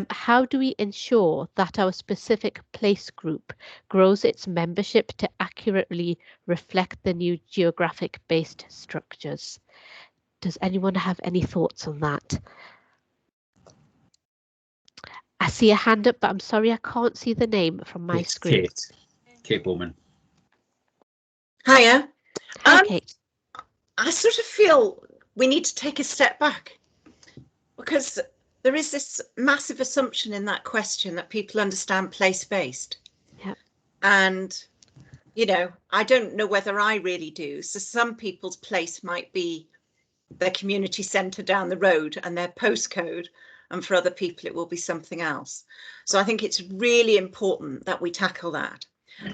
How do we ensure that our specific place group grows its membership to accurately reflect the new geographic-based structures? Does anyone have any thoughts on that? I see a hand up, but I'm sorry I can't see the name from my It's screen. Kate Bowman. Hiya. Hi, Kate. I sort of feel we need to take a step back because there is this massive assumption in that question that people understand place-based. Yeah. And, you know, I don't know whether I really do. So some people's place might be their community centre down the road and their postcode, and for other people it will be something else. So I think it's really important that we tackle that.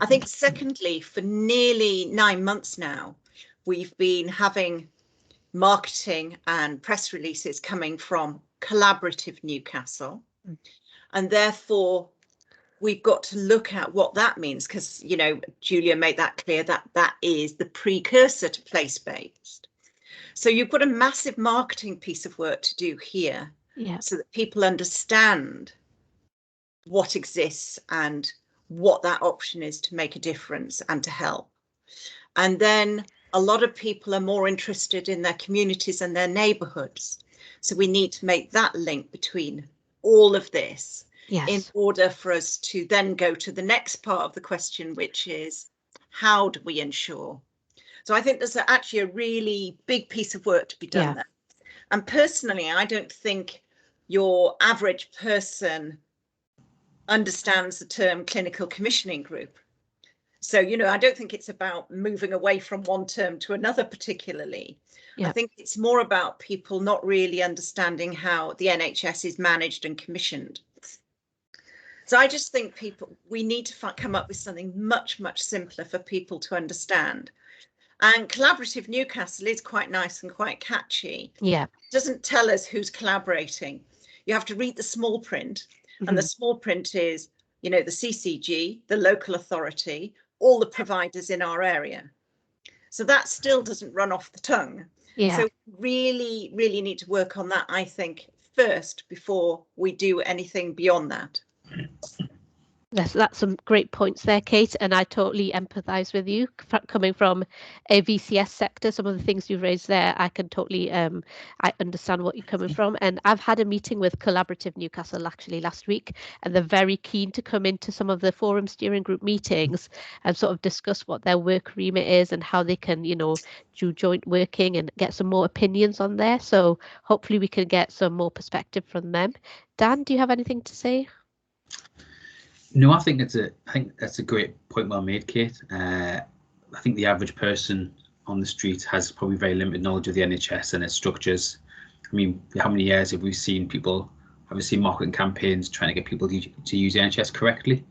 I think secondly, for nearly 9 months now, we've been having marketing and press releases coming from Collaborative Newcastle, and therefore we've got to look at what that means, because, you know, Julia made that clear that that is the precursor to place-based. So you've got a massive marketing piece of work to do here, so that people understand what exists and what that option is to make a difference and to help. And then a lot of people are more interested in their communities and their neighbourhoods. So we need to make that link between all of this in order for us to then go to the next part of the question, which is, how do we ensure? So I think there's actually a really big piece of work to be done there. And personally, I don't think your average person understands the term clinical commissioning group. So, you know, I don't think it's about moving away from one term to another particularly. I think it's more about people not really understanding how the NHS is managed and commissioned. So I just think we need to come up with something much, much simpler for people to understand. And Collaborative Newcastle is quite nice and quite catchy. It doesn't tell us who's collaborating. You have to read the small print, and the small print is, you know, the CCG, the local authority, all the providers in our area. So that still doesn't run off the tongue. So really, really need to work on that, I think, first before we do anything beyond that. Yes, that's some great points there, Kate, and I totally empathise with you. Coming from a VCS sector, some of the things you've raised there, I can totally, I understand what you're coming from. And I've had a meeting with Collaborative Newcastle actually last week, and they're very keen to come into some of the forum steering group meetings and sort of discuss what their work remit is and how they can, you know, do joint working and get some more opinions on there. So hopefully we can get some more perspective from them. Dan, do you have anything to say? No, I think that's a great point, well made, Kate. I think the average person on the street has probably very limited knowledge of the NHS and its structures. I mean, how many years have we seen people, obviously, marketing campaigns trying to get people to use the NHS correctly?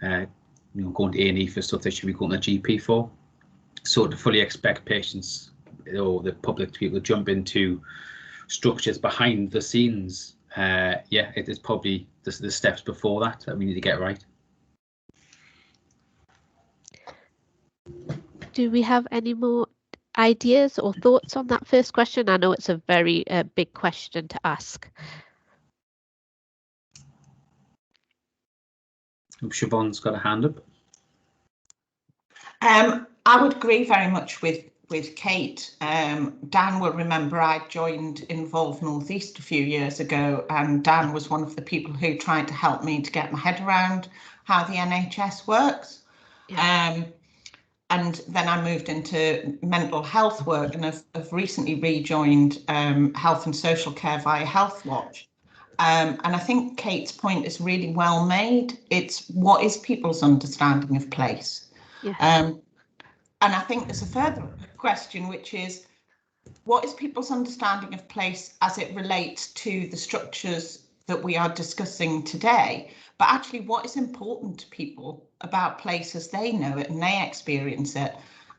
You know, going to A&E for stuff they should be going to GP for. So to fully expect patients or the public to be able to jump into structures behind the scenes, it is probably the steps before that we need to get right. Do we have any more ideas or thoughts on that first question? I know it's a very big question to ask. Siobhan's got a hand up. I would agree very much with Kate. Dan will remember I joined Involve North East a few years ago, and Dan was one of the people who tried to help me to get my head around how the NHS works. And then I moved into mental health work, and have recently rejoined health and social care via Health Watch. And I think Kate's point is really well made. It's what is people's understanding of place? And I think there's a further question, which is, what is people's understanding of place as it relates to the structures that we are discussing today? But actually, what is important to people about place as they know it and they experience it?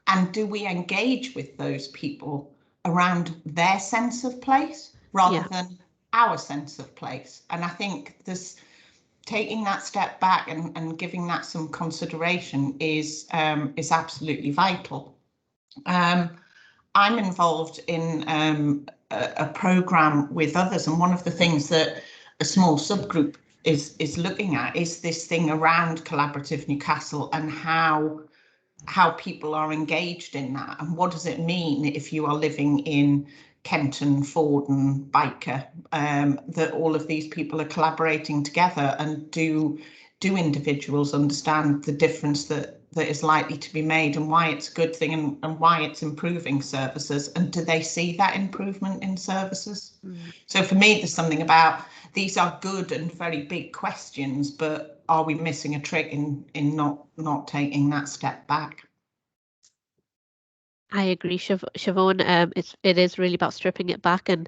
And do we engage with those people around their sense of place rather than our sense of place? And I think there's taking that step back and giving that some consideration is absolutely vital. I'm involved in a programme with others, and one of the things that a small subgroup is looking at is this thing around Collaborative Newcastle and how people are engaged in that, and what does it mean if you are living in Kenton, Fordham, Byker, that all of these people are collaborating together, and do individuals understand the difference that is likely to be made and why it's a good thing and why it's improving services, and do they see that improvement in services? So for me, there's something about these are good and very big questions, but are we missing a trick in not taking that step back? I agree, Siobhan. It is really about stripping it back, and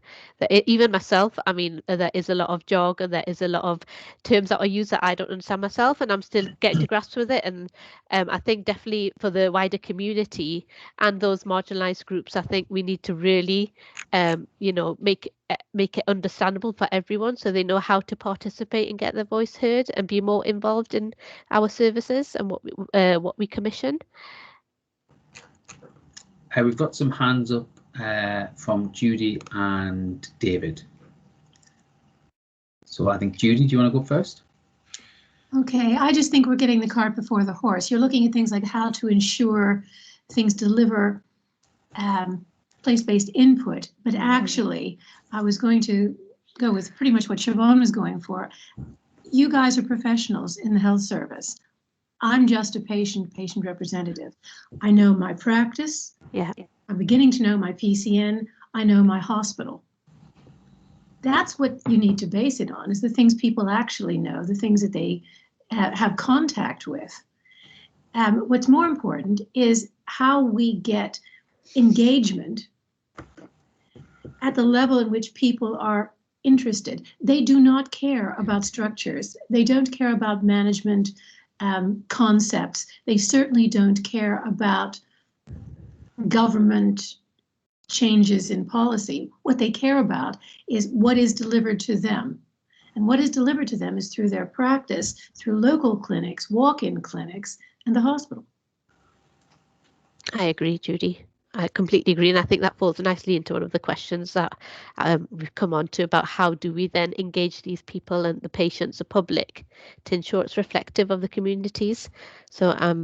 even myself, I mean, there is a lot of jargon, there is a lot of terms that I use that I don't understand myself, and I'm still getting to grasp with it. And I think definitely for the wider community and those marginalised groups, I think we need to really, make it understandable for everyone, so they know how to participate and get their voice heard and be more involved in our services and what we commission. We've got some hands up from Judy and David. So I think, Judy, do you want to go first? Okay, I just think we're getting the cart before the horse. You're looking at things like how to ensure things deliver place-based input, but actually I was going to go with pretty much what Siobhan was going for. You guys are professionals in the health service. I'm just a patient representative. I know my practice. Yeah. I'm beginning to know my PCN. I know my hospital. That's what you need to base it on, is the things people actually know, the things that they have contact with. What's more important is how we get engagement at the level in which people are interested. They do not care about structures. They don't care about management concepts. They certainly don't care about government changes in policy. What they care about is what is delivered to them. And what is delivered to them is through their practice, through local clinics, walk-in clinics, and the hospital. I agree, Judy. I completely agree, and I think that falls nicely into one of the questions that we've come on to about how do we then engage these people and the patients, the public, to ensure it's reflective of the communities. So I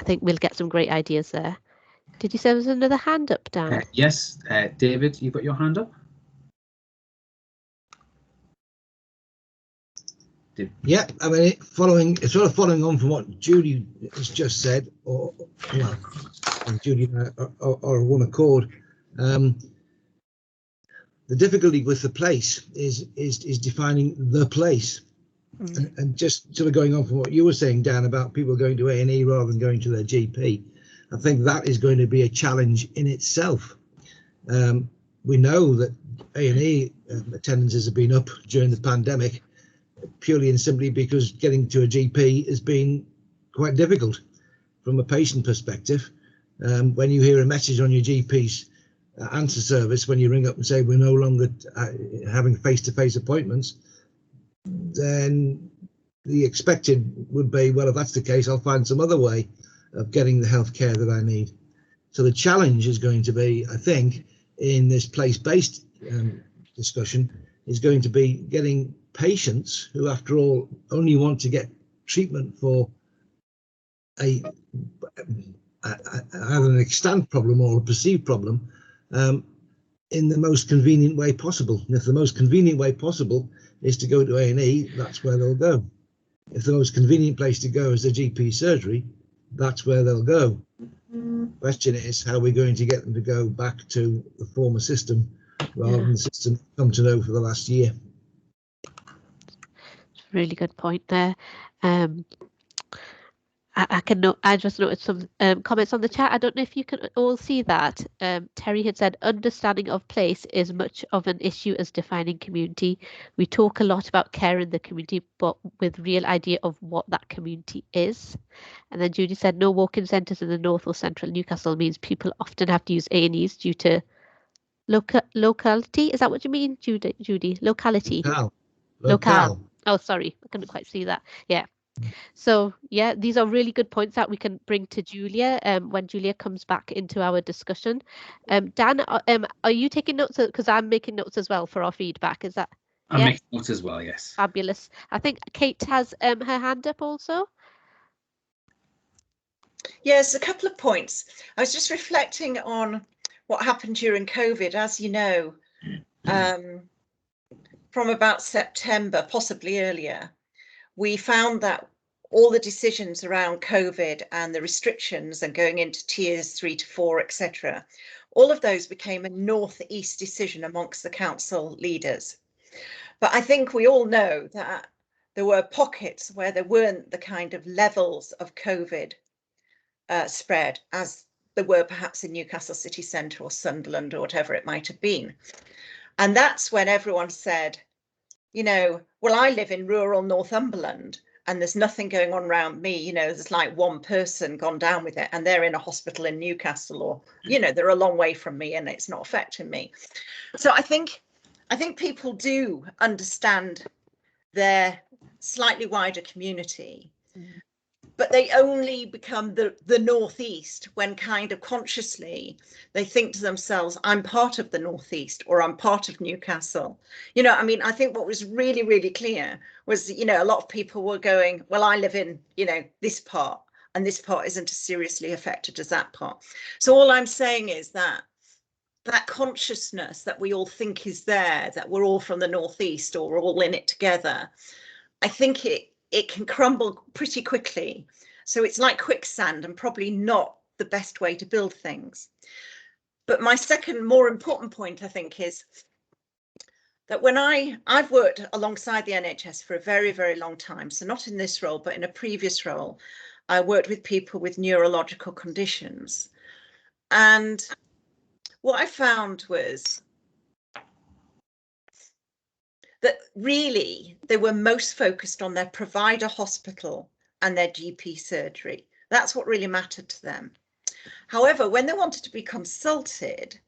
think we'll get some great ideas there. Did you say there was another hand up, Dan? Yes, David, you've got your hand up. Yeah, I mean, it's sort of following on from what Judy has just said, or well, and Judy and I are one accord. The difficulty with the place is defining the place, and just sort of going on from what you were saying, Dan, about people going to A&E rather than going to their GP. I think that is going to be a challenge in itself. We know that A&E attendances have been up during the pandemic, purely and simply because getting to a GP has been quite difficult from a patient perspective. When you hear a message on your GP's answer service, when you ring up and say we're no longer having face-to-face appointments, then the expected would be, well, if that's the case, I'll find some other way of getting the health care that I need. So the challenge is going to be, I think, in this place-based discussion, is going to be getting patients who, after all, only want to get treatment for either an extant problem or a perceived problem in the most convenient way possible. And if the most convenient way possible is to go to A&E, that's where they'll go. If the most convenient place to go is the GP surgery, that's where they'll go. Question is, how are we going to get them to go back to the former system rather than the system they've come to know for the last year? Really good point there. I just noticed some comments on the chat. I don't know if you can all see that. Terry had said, understanding of place is much of an issue as defining community. We talk a lot about care in the community, but with real idea of what that community is. And then Judy said, no walk-in centres in the north or central Newcastle means people often have to use A&Es due to locality. Is that what you mean, Judy? Locality. Locale. Oh, sorry, I couldn't quite see that. Yeah. So yeah, these are really good points that we can bring to Julia when Julia comes back into our discussion. Dan, are you taking notes? Because I'm making notes as well for our feedback. Is that? I'm making notes as well, yes. Fabulous. I think Kate has her hand up also. Yes, a couple of points. I was just reflecting on what happened during COVID. As you know, from about September, possibly earlier, we found that all the decisions around COVID and the restrictions and going into tiers 3 to 4, etc., all of those became a north-east decision amongst the council leaders. But I think we all know that there were pockets where there weren't the kind of levels of COVID spread as there were perhaps in Newcastle city centre or Sunderland or whatever it might have been. And that's when everyone said, you know, well, I live in rural Northumberland and there's nothing going on around me. You know, there's like one person gone down with it and they're in a hospital in Newcastle, or, you know, they're a long way from me and it's not affecting me. So I think people do understand their slightly wider community, but they only become the Northeast when kind of consciously they think to themselves, I'm part of the Northeast, or I'm part of Newcastle. You know, I mean, I think what was really, really clear was, you know, a lot of people were going, well, I live in, you know, this part, and this part isn't as seriously affected as that part. So all I'm saying is that consciousness that we all think is there, that we're all from the Northeast or we're all in it together, I think it can crumble pretty quickly. So it's like quicksand and probably not the best way to build things. But my second more important point, I think, is that when I've worked alongside the NHS for a very, very long time, so not in this role, but in a previous role, I worked with people with neurological conditions. And what I found was that really they were most focused on their provider hospital and their GP surgery. That's what really mattered to them. However, when they wanted to be consulted,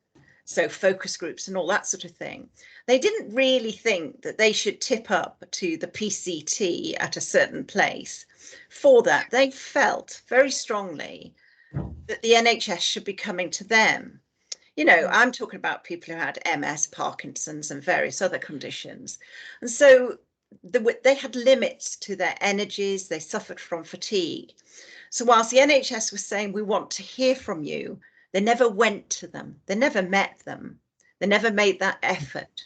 so focus groups and all that sort of thing, they didn't really think that they should tip up to the PCT at a certain place. For that, they felt very strongly that the NHS should be coming to them. You know, I'm talking about people who had MS, Parkinson's and various other conditions. And so they had limits to their energies, they suffered from fatigue. So whilst the NHS was saying, we want to hear from you, they never went to them, they never met them, they never made that effort.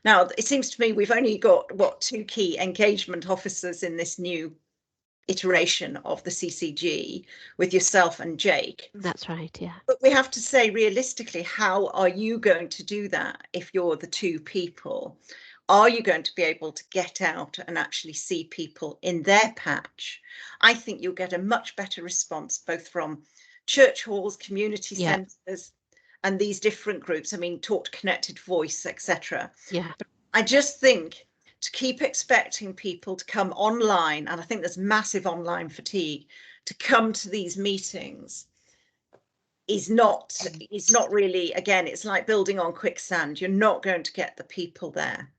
Now, it seems to me we've only got, what, 2 key engagement officers in this new iteration of the CCG, with yourself and Jake. That's right, yeah. But we have to say realistically, how are you going to do that if you're the 2 people? Are you going to be able to get out and actually see people in their patch? I think you'll get a much better response, both from church halls, community centres, and these different groups. I mean, Talk Connected Voice, etc. Yeah. But I just think to keep expecting people to come online, and I think there's massive online fatigue, to come to these meetings is not really, again, it's like building on quicksand. You're not going to get the people there.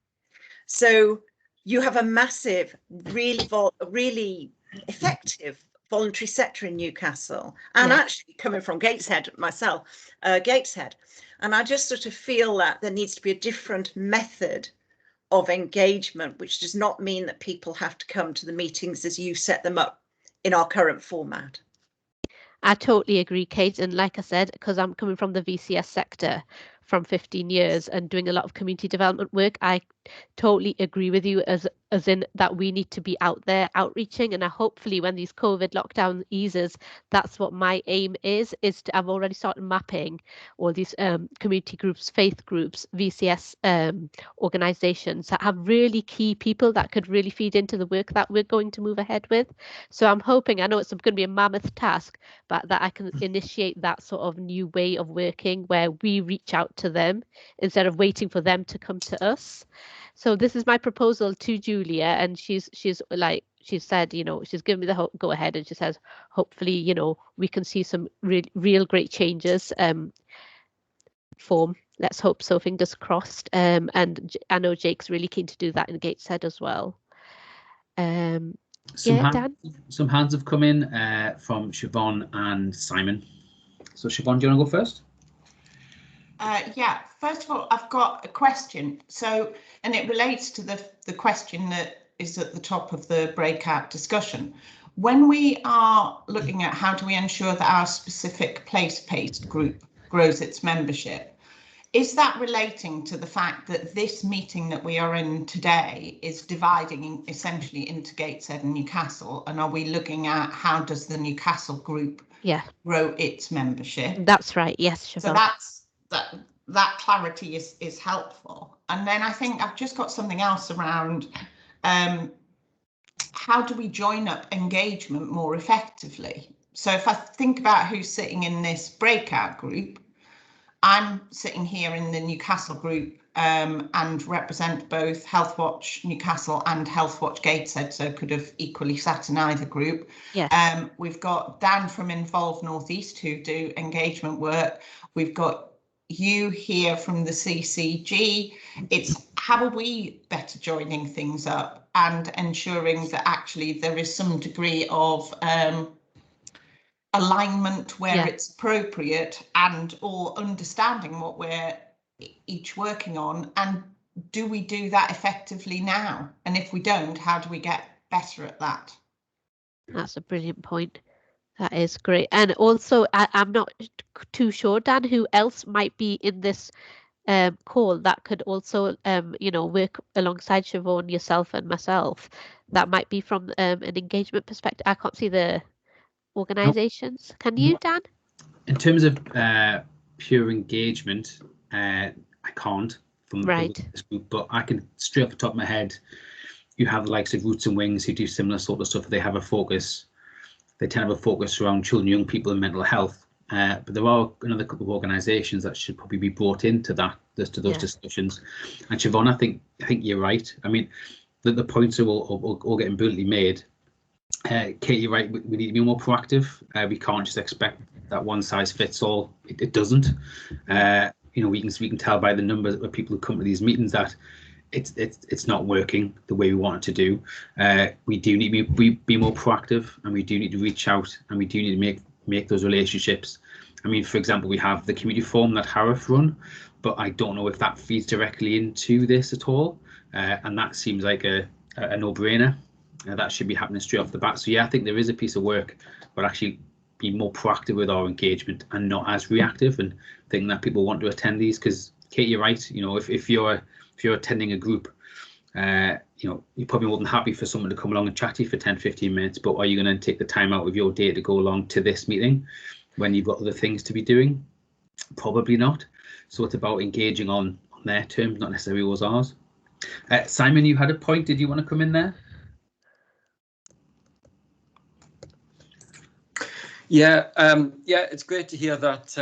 So you have a massive, really effective voluntary sector in Newcastle, and actually coming from Gateshead myself, Gateshead, and I just sort of feel that there needs to be a different method of engagement, which does not mean that people have to come to the meetings as you set them up in our current format. I totally agree, Kate. And like I said, because I'm coming from the VCS sector from 15 years and doing a lot of community development work, I totally agree with you as in that we need to be out there outreaching. And hopefully when these COVID lockdown eases, that's what my aim is to, I've already started mapping all these community groups, faith groups, VCS organizations that have really key people that could really feed into the work that we're going to move ahead with. So I'm hoping, I know it's going to be a mammoth task, but that I can initiate that sort of new way of working where we reach out to them instead of waiting for them to come to us. So this is my proposal to Julia, and she's like, she said, you know, she's given me the go ahead, and she says, hopefully, you know, we can see some real great changes form. Let's hope so, fingers crossed. And I know Jake's really keen to do that in Gateshead as well. Dan? Some hands have come in from Siobhan and Simon. So Siobhan, do you want to go first? Yeah, first of all, I've got a question. So, and it relates to the question that is at the top of the breakout discussion. When we are looking at how do we ensure that our specific place-based group grows its membership, is that relating to the fact that this meeting that we are in today is dividing essentially into Gateshead and Newcastle? And are we looking at how does the Newcastle group grow its membership? That's right, yes, Siobhan. So that's that clarity is helpful. And then I think I've just got something else around how do we join up engagement more effectively? So if I think about who's sitting in this breakout group, I'm sitting here in the Newcastle group and represent both Healthwatch Newcastle and Healthwatch Gateshead, so could have equally sat in either group. Yes. We've got Dan from Involve Northeast who do engagement work. We've got you here from the CCG. It's how are we better joining things up and ensuring that actually there is some degree of alignment where it's appropriate, and or understanding what we're each working on, and do we do that effectively now? And if we don't, how do we get better at that? That's a brilliant point. That is great. And also, I'm not too sure, Dan, who else might be in this call that could also, you know, work alongside Siobhan, yourself and myself. That might be from an engagement perspective. I can't see the organisations. Can you, Dan? In terms of pure engagement, I can't from this group, but I can straight off the top of my head. You have the likes of Roots and Wings who do similar sort of stuff. They have a focus. They tend to have a focus around children, young people, and mental health. But there are another couple of organisations that should probably be brought into that, those discussions. And Siobhan, I think you're right. I mean, the points are all getting brilliantly made. Kate, you're right. We need to be more proactive. We can't just expect that one size fits all. It doesn't. You know, we can tell by the numbers of people who come to these meetings that it's not working the way we want it to do. We do need to be more proactive, and we do need to reach out, and we do need to make those relationships. I mean, for example, we have the community forum that Harif run, but I don't know if that feeds directly into this at all. And that seems like a no-brainer. That should be happening straight off the bat. So yeah, I think there is a piece of work, but actually be more proactive with our engagement and not as reactive, and think that people want to attend these. Because Kate, you're right. You know, if you're attending a group, you know, you're probably more than happy for someone to come along and chat to you for 10-15 minutes. But are you going to take the time out of your day to go along to this meeting when you've got other things to be doing? Probably not. So it's about engaging on their terms, not necessarily always ours. Simon, you had a point. Did you want to come in there? Yeah, it's great to hear that.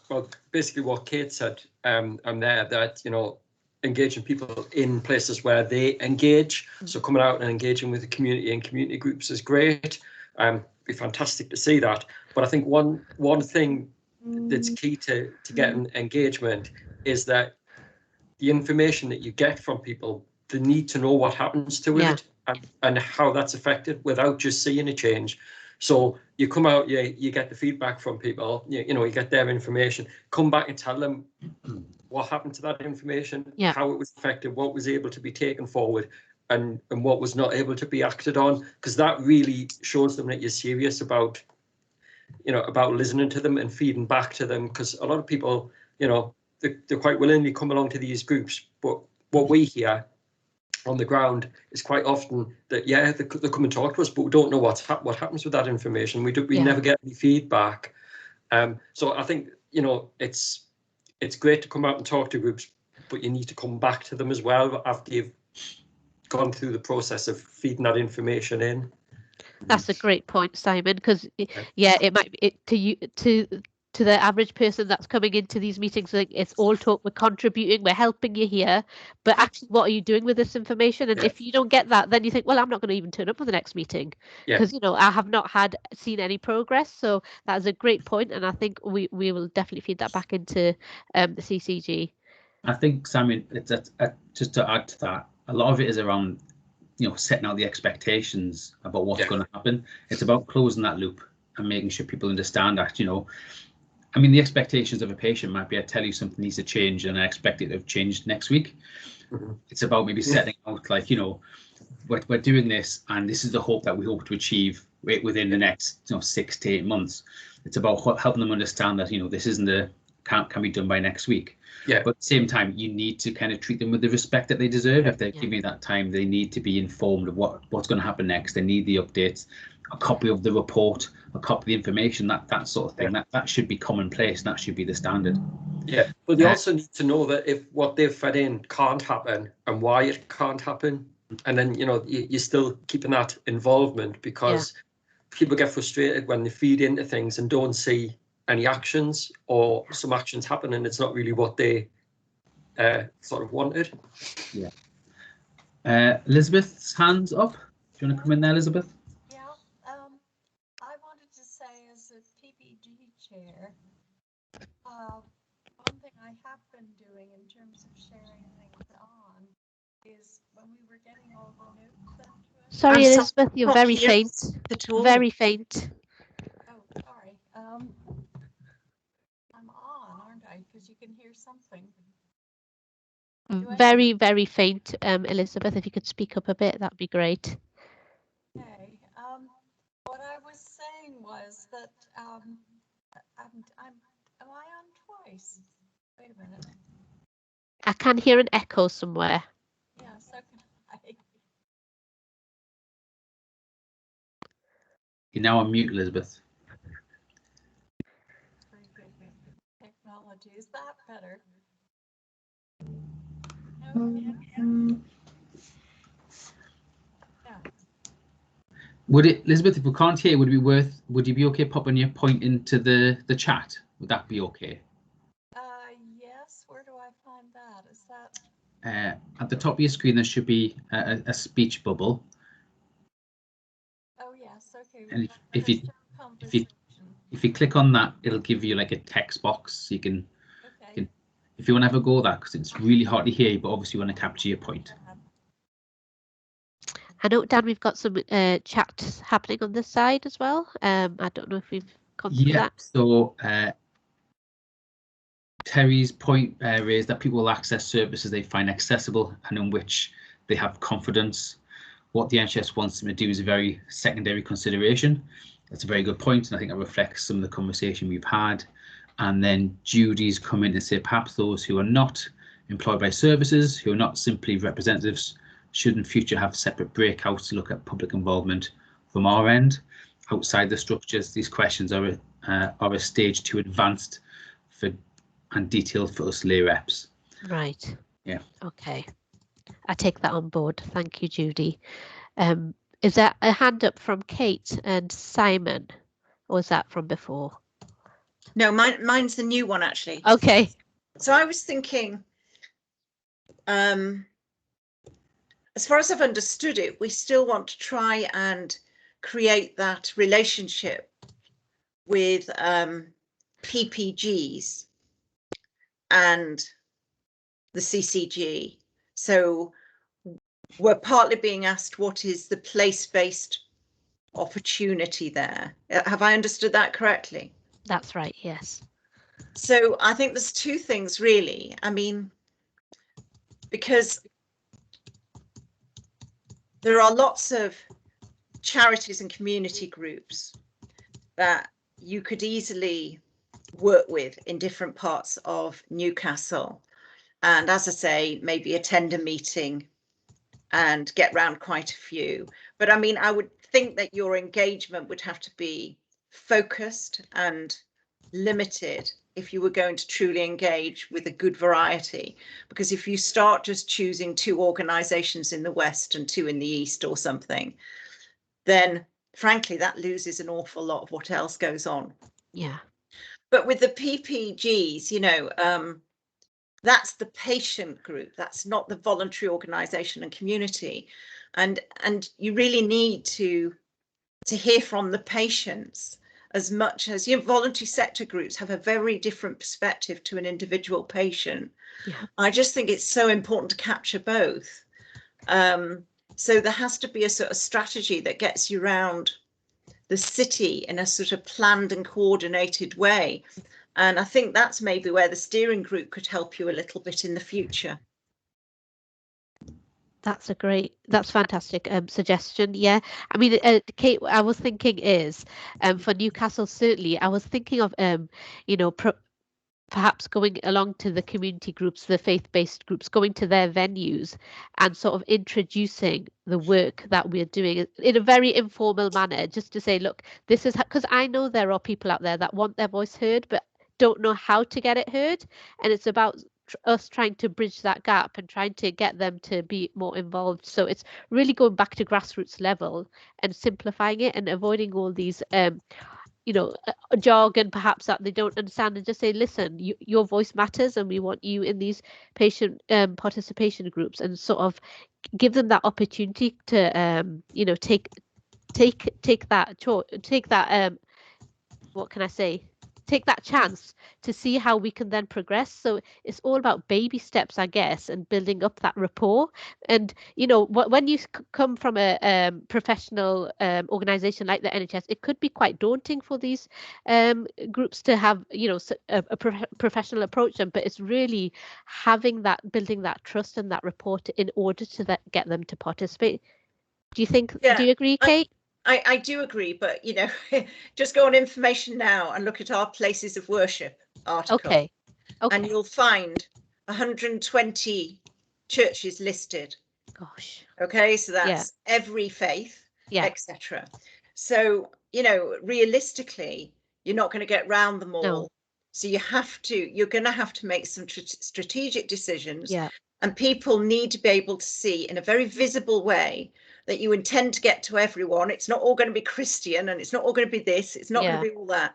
Well, basically what Kate said there, that, you know, engaging people in places where they engage. So coming out and engaging with the community and community groups is great. Be fantastic to see that. But I think one thing that's key to getting engagement is that the information that you get from people, they need to know what happens to it and how that's affected without just seeing a change. So you come out, you get the feedback from people, you know, you get their information, come back and tell them what happened to that information, how it was affected, what was able to be taken forward, and what was not able to be acted on, because that really shows them that you're serious about, you know, about listening to them and feeding back to them. Because a lot of people, you know, they're quite willingly come along to these groups, but what we hear on the ground is quite often that they come and talk to us, but we don't know what happens with that information. We never get any feedback. So I think, you know, it's great to come out and talk to groups, but you need to come back to them as well after you've gone through the process of feeding that information in. That's a great point, Simon, because it might be to the average person that's coming into these meetings, like, it's all talk, we're contributing, we're helping you here, but actually what are you doing with this information? And if you don't get that, then you think, well, I'm not going to even turn up for the next meeting, because you know, I have not seen any progress. So that is a great point, and I think we will definitely feed that back into the CCG. I think, Simon, just to add to that, a lot of it is around, you know, setting out the expectations about what's going to happen. It's about closing that loop and making sure people understand that, you know, I mean, the expectations of a patient might be, I tell you something needs to change and I expect it to have changed next week. It's about maybe setting out, like, you know, we're doing this and this is the hope that we hope to achieve within the next, you know, 6 to 8 months. It's about helping them understand that, you know, this isn't can be done by next week. But at the same time, you need to kind of treat them with the respect that they deserve. If they're giving you that time, they need to be informed of what's going to happen next. They need the updates, a copy of the report, a copy of the information, that sort of thing. That should be commonplace. That should be the standard. Yeah, but they also need to know that if what they've fed in can't happen and why it can't happen, and then, you know, you're still keeping that involvement, because people get frustrated when they feed into things and don't see any actions, or some actions happen and it's not really what they sort of wanted. Yeah. Elizabeth's hands up. Do you want to come in there, Elizabeth? Yeah, I wanted to say, as a PPG chair, one thing I have been doing in terms of sharing things on is when we were getting all the notes sent to us. Sorry, I'm Elizabeth, you're sorry, very here faint. at all. Very faint. Oh, sorry. I'm on, aren't I? Because you can hear something. Very, very faint, Elizabeth. If you could speak up a bit, that'd be great. Okay. What I was saying was that am I on twice? Wait a minute. I can hear an echo somewhere. Yeah, so can I. You're now on mute, Elizabeth. Technology, is that better? No, yeah. Would it, Elizabeth, if we can't hear, would you be okay popping your point into the chat? Would that be okay? Yes, where do I find that? Is that? At the top of your screen, there should be a speech bubble. Oh yes, okay. And if you click on that, it'll give you like a text box. So you can, if you want to have a go at that, because it's really hard to hear you, but obviously you want to capture your point. I know, Dan, we've got some chat happening on this side as well. I don't know if we've gone through that. So Terry's point raised that people will access services they find accessible and in which they have confidence. What the NHS wants them to do is a very secondary consideration. That's a very good point, and I think that reflects some of the conversation we've had. And then Judy's come in and say perhaps those who are not employed by services, who are not simply representatives, should in future have separate breakouts to look at public involvement from our end. Outside the structures, these questions are a stage too advanced and detailed for us lay reps. Right. Yeah. Okay. I take that on board. Thank you, Judy. Is that a hand up from Kate and Simon, or is that from before? No, mine's the new one, actually. Okay. So I was thinking, as far as I've understood it, we still want to try and create that relationship with PPGs and the CCG. So we're partly being asked, what is the place-based opportunity there? Have I understood that correctly? That's right, yes. So I think there's two things really. I mean, because there are lots of charities and community groups that you could easily work with in different parts of Newcastle. And as I say, maybe attend a meeting and get round quite a few. But I mean, I would think that your engagement would have to be focused and limited if you were going to truly engage with a good variety. Because if you start just choosing 2 organisations in the West and 2 in the East or something, then frankly, that loses an awful lot of what else goes on. Yeah. But with the PPGs, you know, that's the patient group. That's not the voluntary organisation and community. And you really need to hear from the patients as much as, you know, voluntary sector groups have a very different perspective to an individual patient. Yeah. I just think it's so important to capture both. So there has to be a sort of strategy that gets you around the city in a sort of planned and coordinated way. And I think that's maybe where the steering group could help you a little bit in the future. That's fantastic suggestion. Yeah, I mean, Kate, I was thinking is for Newcastle, certainly, I was thinking of, you know, perhaps going along to the community groups, the faith-based groups, going to their venues and sort of introducing the work that we're doing in a very informal manner, just to say, look, this is, because I know there are people out there that want their voice heard, but don't know how to get it heard. And it's about us trying to bridge that gap and trying to get them to be more involved. So it's really going back to grassroots level and simplifying it and avoiding all these jargon perhaps that they don't understand, and just say, listen, your voice matters and we want you in these patient participation groups, and sort of give them that opportunity to take that what can I say, take that chance to see how we can then progress. So it's all about baby steps, I guess, and building up that rapport. And when you come from a professional organization like the NHS, it could be quite daunting for these groups to have a professional approach them, but it's really building that trust and that rapport in order to get them to participate. Do you agree, Kate? I do agree, but just go on Information Now and look at our places of worship article. Okay. And you'll find 120 churches listed. Gosh. Okay, so that's every faith, etc. So, realistically, you're not going to get round them all. No. So you're going to have to make some strategic decisions. Yeah. And people need to be able to see in a very visible way that you intend to get to everyone. It's not all going to be Christian, and it's not all going to be this, it's not going to be all that,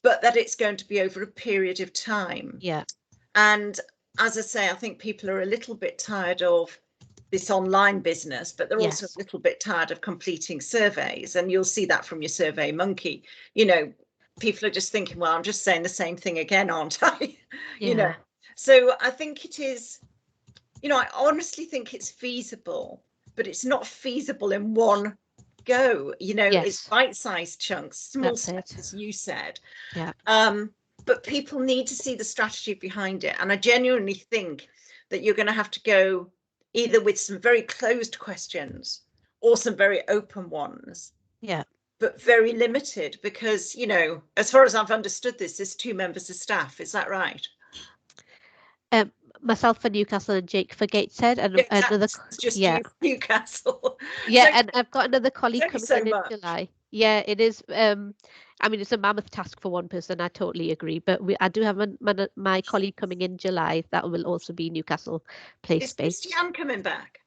but that it's going to be over a period of time. Yeah. And as I say, I think people are a little bit tired of this online business, but they're also a little bit tired of completing surveys. And you'll see that from your Survey Monkey. People are just thinking, well, I'm just saying the same thing again, aren't I? So I think it is, I honestly think it's feasible, but it's not feasible in one go. It's bite-sized chunks, small steps, as you said. But people need to see the strategy behind it. And I genuinely think that you're going to have to go either with some very closed questions or some very open ones. Yeah. But very limited, because, as far as I've understood this, there's 2 members of staff. Is that right? Myself for Newcastle and Jake for Gateshead, and another you, Newcastle. And I've got another colleague coming in much. July. Yeah, it is. It's a mammoth task for one person. I totally agree, but I do have my colleague coming in July that will also be Newcastle place based. Is Christiane coming back?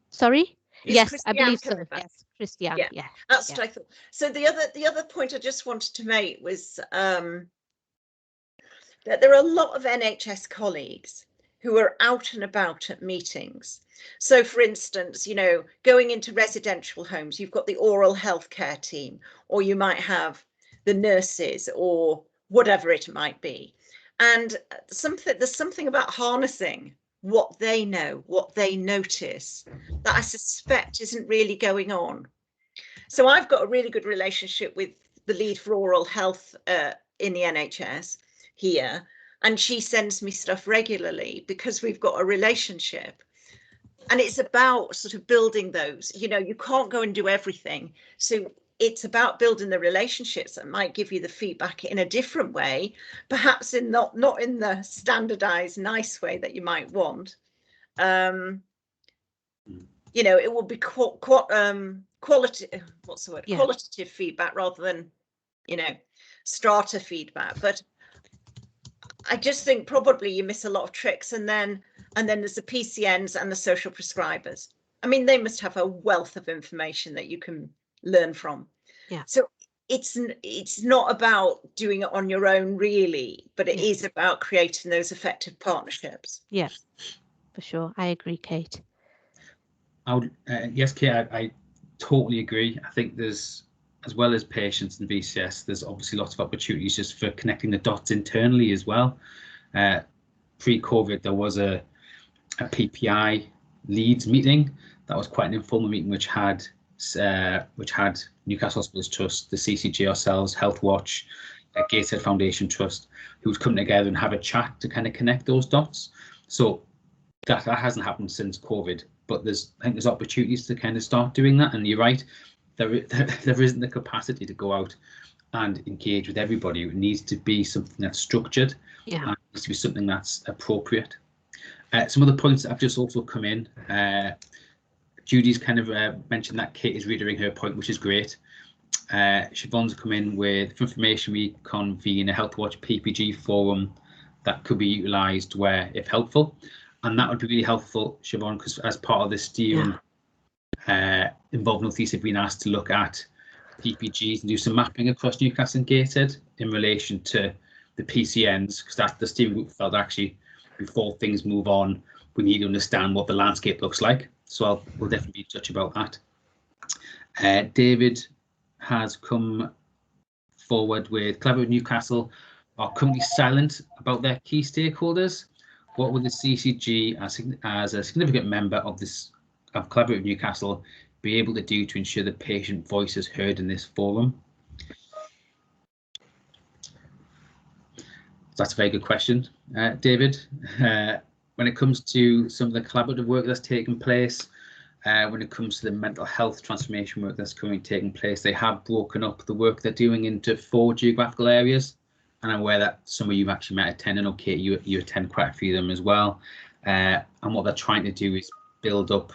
Sorry. Yes, Christiane, I believe so. Yes, Christiane. Yeah, that's what I thought. So the other point I just wanted to make was that there are a lot of NHS colleagues who are out and about at meetings. So, for instance, going into residential homes, you've got the oral health care team, or you might have the nurses, or whatever it might be. And there's something about harnessing what they know, what they notice, that I suspect isn't really going on. So I've got a really good relationship with the lead for oral health in the NHS here, and she sends me stuff regularly because we've got a relationship. And it's about sort of building those, you can't go and do everything. So it's about building the relationships that might give you the feedback in a different way, perhaps not in the standardized nice way that you might want. It will be qualitative feedback rather than, strata feedback. But I just think probably you miss a lot of tricks. And then there's the PCNs and the social prescribers. I mean, they must have a wealth of information that you can learn from. Yeah. So it's not about doing it on your own, really, but it is about creating those effective partnerships. Yeah, for sure. I agree, Kate. Yes, Kate, I totally agree. I think there's, as well as patients and VCS, there's obviously lots of opportunities just for connecting the dots internally as well. Pre-COVID, there was a PPI leads meeting that was quite an informal meeting, which had Newcastle Hospitals Trust, the CCG, ourselves, Health Watch, Gateshead Foundation Trust, who would come together and have a chat to kind of connect those dots. So that hasn't happened since COVID, but I think there's opportunities to kind of start doing that. And you're right, there isn't the capacity to go out and engage with everybody. It needs to be something that's structured. Yeah. And it needs to be something that's appropriate. Some of the points that have just also come in, Judy's kind of mentioned that Kate is reiterating her point, which is great. Siobhan's come in with information. We convene a Health Watch PPG forum that could be utilised where, if helpful. And that would be really helpful, Siobhan, because as part of the steering involved North East have been asked to look at PPGs and do some mapping across Newcastle and Gateshead in relation to the PCNs, because that's the steering group felt actually before things move on, we need to understand what the landscape looks like. So we'll definitely be in touch about that. David has come forward with Collaborative Newcastle are currently silent about their key stakeholders. What would the CCG, as a significant member of Collaborative Newcastle, be able to do to ensure the patient voice is heard in this forum? That's a very good question, David. When it comes to some of the collaborative work that's taken place, when it comes to the mental health transformation work that's currently taking place, they have broken up the work they're doing into 4 geographical areas. And I'm aware that some of you actually might attend, and okay, you attend quite a few of them as well. And what they're trying to do is build up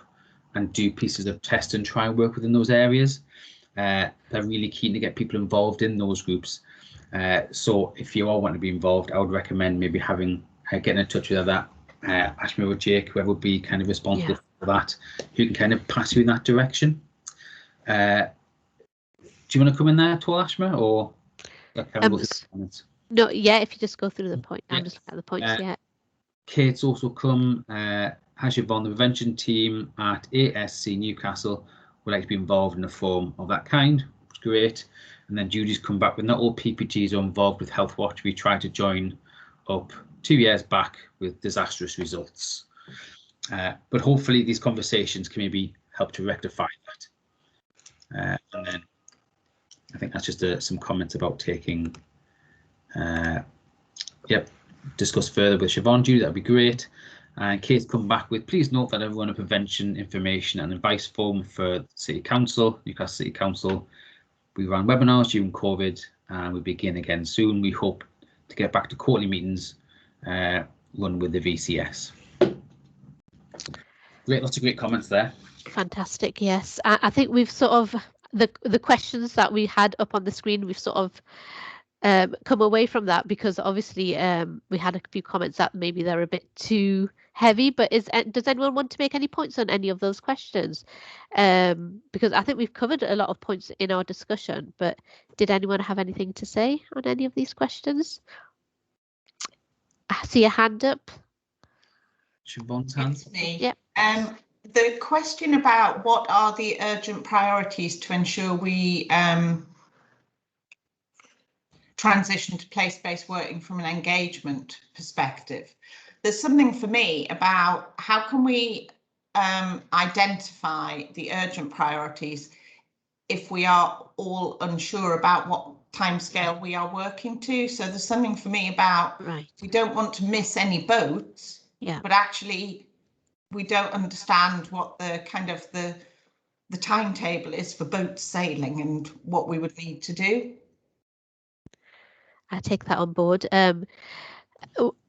and do pieces of test and try work within those areas. They're really keen to get people involved in those groups. So if you all want to be involved, I would recommend maybe getting in touch with either Ashma or Jake, whoever would be kind of responsible for that, who can kind of pass you in that direction. Do you want to come in there at all, Ashma, or comments? No, yeah, if you just go through the point, I'm just looking at the points, Kate's also come, has Siobhan, the prevention team at ASC Newcastle would like to be involved in a forum of that kind, which is great. And then Judy's come back with not all PPGs are involved with Health Watch. We tried to join up 2 years back with disastrous results. But hopefully these conversations can maybe help to rectify that. And then I think that's just some comments about taking, discuss further with Siobhan. Judy, that'd be great. And Kate's come back with, please note that everyone a prevention information and advice forum for City Council, Newcastle City Council. We ran webinars during COVID and we'll begin again soon. We hope to get back to quarterly meetings run with the VCS. Great, lots of great comments there. Fantastic, yes. I think we've sort of, the questions that we had up on the screen, we've sort of come away from that, because obviously we had a few comments that maybe they're a bit too heavy, but does anyone want to make any points on any of those questions? Because I think we've covered a lot of points in our discussion, but did anyone have anything to say on any of these questions? I see a hand up. Siobhan's hand. It's me. Yep. The question about what are the urgent priorities to ensure we transition to place-based working from an engagement perspective. There's something for me about how can we identify the urgent priorities if we are all unsure about what timescale we are working to. So there's something for me about we don't want to miss any boats, but actually we don't understand what the kind of the timetable is for boats sailing and what we would need to do. I take that on board.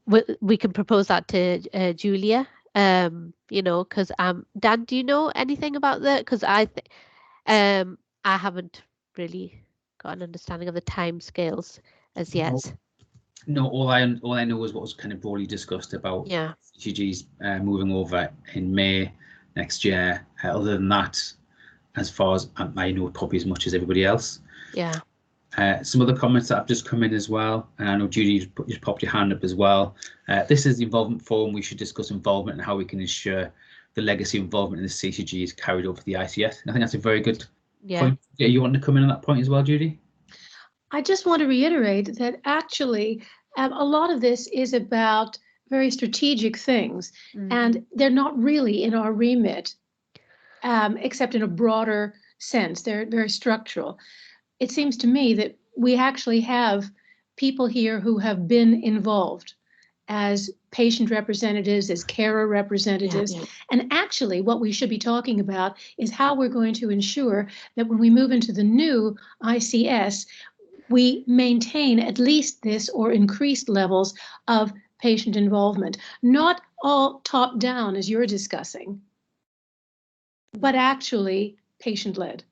We can propose that to Julia, you know, because Dan, do you know anything about that? Because I haven't really got an understanding of the time scales as yet. No, all I know is what was kind of broadly discussed about CCGs moving over in May next year. Other than that, as far as I know, probably as much as everybody else. Yeah. Some other comments that have just come in as well, and I know Judy just popped your hand up as well. This is the involvement forum. We should discuss involvement and how we can ensure the legacy involvement in the CCG is carried over to the ICS. I think that's a very good point. Yeah, you want to come in on that point as well, Judy? I just want to reiterate that actually a lot of this is about very strategic things, and they're not really in our remit, except in a broader sense. They're very structural. It seems to me that we actually have people here who have been involved as patient representatives, as carer representatives. And actually what we should be talking about is how we're going to ensure that when we move into the new ICS, we maintain at least this or increased levels of patient involvement, not all top down as you're discussing, but actually patient-led.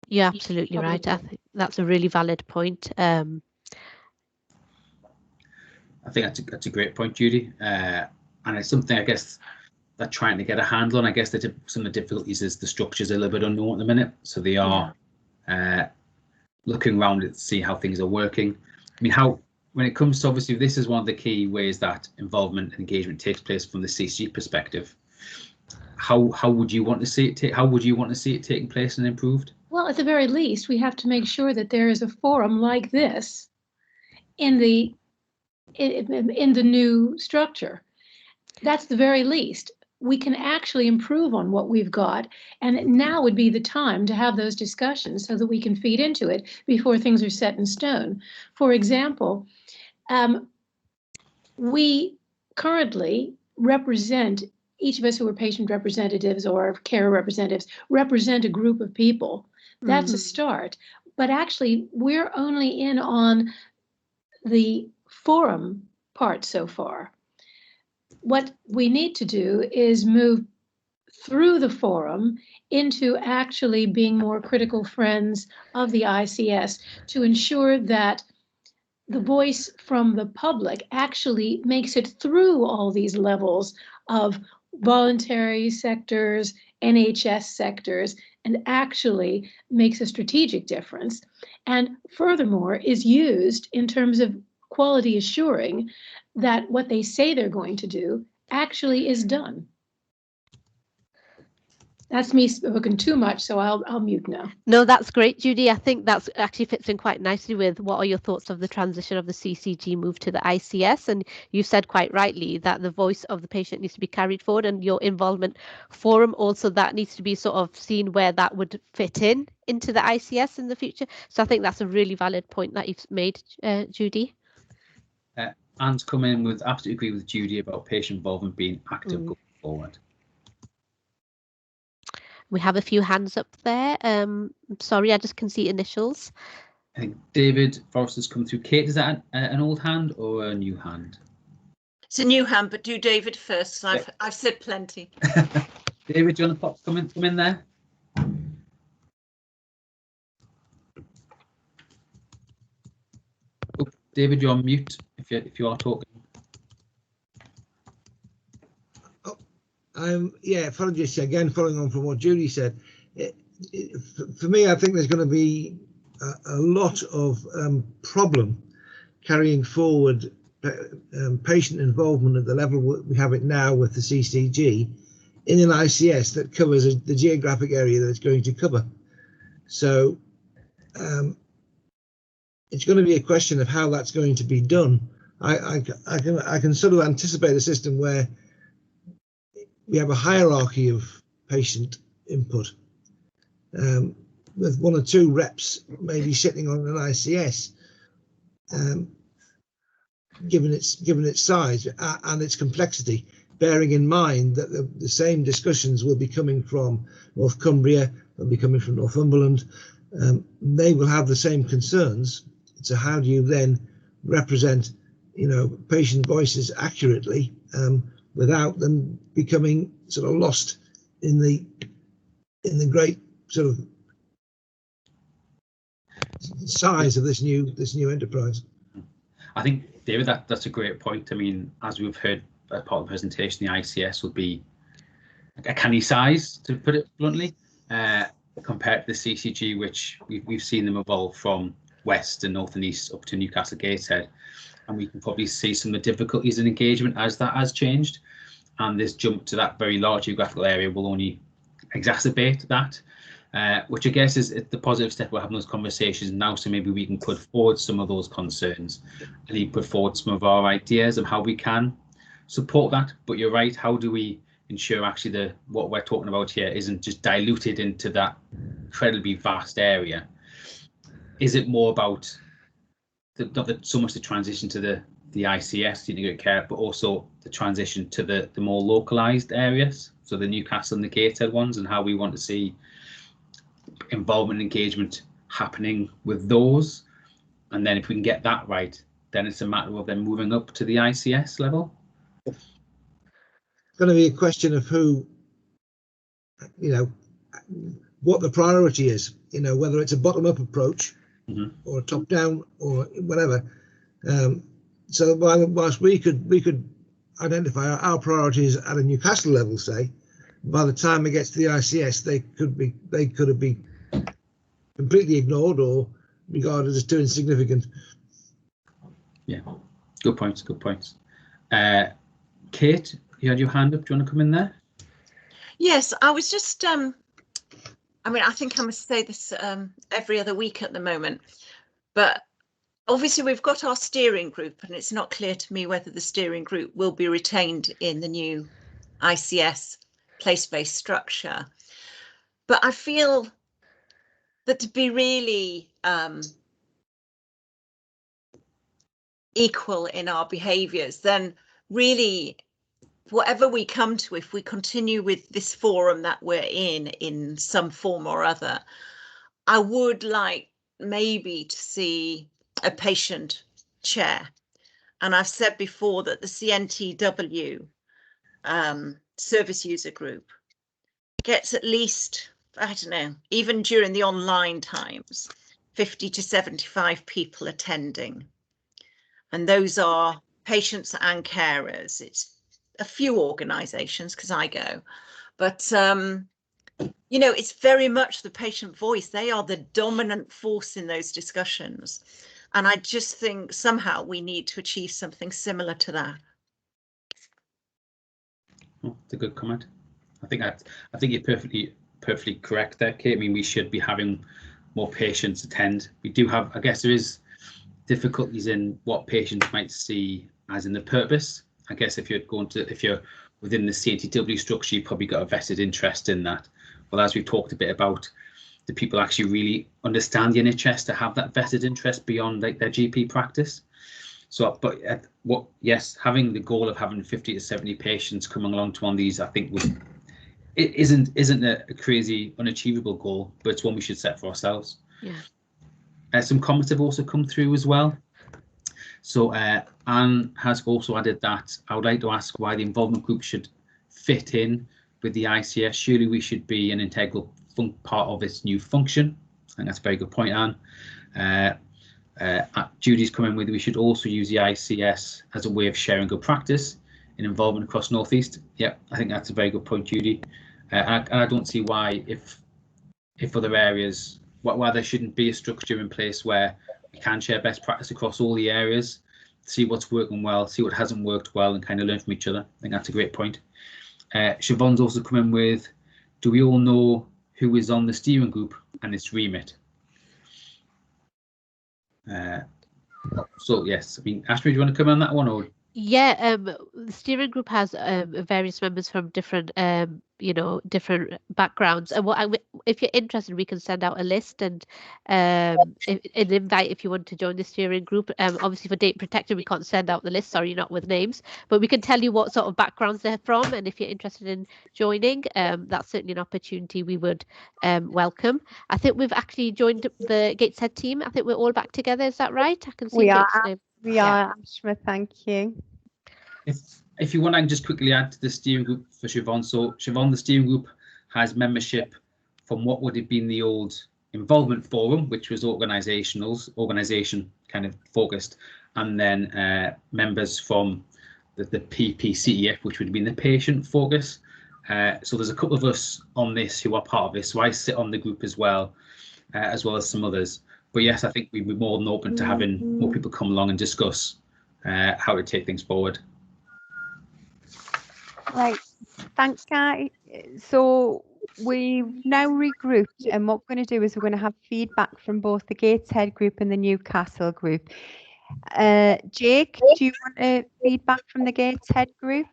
You're absolutely right. I think that's a really valid point. I think that's a great point, Judy. And it's something I guess that trying to get a handle on. I guess that some of the difficulties is the structure's a little bit unknown at the minute, so they are looking around to see how things are working. I mean, when it comes to, obviously this is one of the key ways that involvement and engagement takes place from the CCG perspective. How would you want to see it? How would you want to see it taking place and improved? Well, at the very least, we have to make sure that there is a forum like this in the new structure. That's the very least. We can actually improve on what we've got, and now would be the time to have those discussions so that we can feed into it before things are set in stone. For example, we currently represent, each of us who are patient representatives or care representatives represent a group of people. That's a start. But actually, we're only in on the forum part so far. What we need to do is move through the forum into actually being more critical friends of the ICS to ensure that the voice from the public actually makes it through all these levels of voluntary sectors, NHS sectors, and actually makes a strategic difference. And furthermore, is used in terms of quality assuring that what they say they're going to do actually is done. That's me spoken too much, so I'll mute now. No, that's great, Judy. I think that's actually fits in quite nicely with what are your thoughts of the transition of the CCG move to the ICS. And you said quite rightly that the voice of the patient needs to be carried forward, and your involvement forum also, that needs to be sort of seen where that would fit into the ICS in the future. So I think that's a really valid point that you've made, Judy. Anne's come in with absolutely agree with Judy about patient involvement being active going forward. We have a few hands up there. Sorry, I just can see initials. I think David Forrester's come through. Kate, is that an old hand or a new hand? It's a new hand, but do David first. I've said plenty. David, do you want to come in there? Oh, David, you're on mute if you are talking. Yeah, apologies again, following on from what Judy said. For me, I think there's going to be a lot of problem carrying forward patient involvement at the level we have it now with the CCG in an ICS that covers the geographic area that it's going to cover. So it's going to be a question of how that's going to be done. I can sort of anticipate a system where we have a hierarchy of patient input, with one or two reps maybe sitting on an ICS, given its size and its complexity, bearing in mind that the same discussions will be coming from North Cumbria, they'll be coming from Northumberland. They will have the same concerns. So how do you then represent, patient voices accurately, without them becoming sort of lost in the great sort of size of this new enterprise? I think, David, that's a great point. I mean, as we've heard as part of the presentation, the ICS will be a canny size, to put it bluntly, compared to the CCG, which we've seen them evolve from west and north and east up to Newcastle Gateshead, and we can probably see some of the difficulties in engagement as that has changed, and this jump to that very large geographical area will only exacerbate that, which I guess is the positive step. We're having those conversations now, so maybe we can put forward some of those concerns and put forward some of our ideas of how we can support that. But you're right, how do we ensure actually what we're talking about here isn't just diluted into that incredibly vast area? Is it more about not so much the transition to the ICS, integrated care, but also the transition to the more localized areas, so the Newcastle and the Gateshead ones, and how we want to see involvement and engagement happening with those? And then if we can get that right, then it's a matter of them moving up to the ICS level. It's going to be a question of who, what the priority is, whether it's a bottom-up approach or a top-down or whatever. So whilst we could identify our priorities at a Newcastle level, say, by the time it gets to the ICS, they could have been completely ignored or regarded as too insignificant. Yeah, good points. Good points. Kate, you had your hand up. Do you want to come in there? Yes, I was just. I mean, I think I must say this every other week at the moment, but obviously we've got our steering group, and it's not clear to me whether the steering group will be retained in the new ICS place-based structure. But I feel that to be really equal in our behaviours, then really whatever we come to, if we continue with this forum that we're in some form or other, I would like maybe to see a patient chair. And I've said before that the CNTW service user group gets at least, I don't know, even during the online times, 50 to 75 people attending. And those are patients and carers. It's a few organisations because I go, but you know, it's very much the patient voice. They are the dominant force in those discussions. And I just think somehow we need to achieve something similar to that. Oh, that's a good comment. I think you're perfectly correct there, Kate. I mean, we should be having more patients attend. We do have, I guess there is difficulties in what patients might see as in the purpose. I guess if you're within the CNTW structure, you've probably got a vested interest in that. Well, as we've talked a bit about, do people actually really understand the NHS to have that vested interest beyond like their GP practice? So, but yes, having the goal of having 50 to 70 patients coming along to one of these, I think it isn't a crazy unachievable goal, but it's one we should set for ourselves. Yeah. Some comments have also come through as well. So Anne has also added that I would like to ask why the involvement group should fit in with the ICS. Surely we should be an integral part of its new function. I think that's a very good point, Anne. Judy's coming with we should also use the ICS as a way of sharing good practice in involvement across North East. Yeah, I think that's a very good point, Judy. And I don't see why if other areas why there shouldn't be a structure in place where we can share best practice across all the areas, see what's working well, see what hasn't worked well, and kind of learn from each other. I think that's a great point. Siobhan's also coming with, do we all know who is on the steering group and its remit? So yes, I mean, Ashby, do you want to come on that one, or? Yeah, the steering group has various members from different, different backgrounds. And if you're interested, we can send out a list and an invite if you want to join the steering group. Obviously, for data protection, we can't send out the list. Sorry, not with names, but we can tell you what sort of backgrounds they're from. And if you're interested in joining, that's certainly an opportunity we would welcome. I think we've actually joined the Gateshead team. I think we're all back together. Is that right? I can see We Kate's are. name. We are, Ashma, thank you. If you want, I can just quickly add to the steering group for Siobhan. So Siobhan, the steering group has membership from what would have been the old involvement forum, which was organisation kind of focused, and then members from the PPCEF, which would have been the patient focus. So there's a couple of us on this who are part of this. So I sit on the group as well as some others. But yes, I think we'd be more than open to having more people come along and discuss how to take things forward. Right, thanks, guys. So we've now regrouped, and what we're going to do is we're going to have feedback from both the Gateshead group and the Newcastle group. Jake, do you want feedback from the Gateshead group?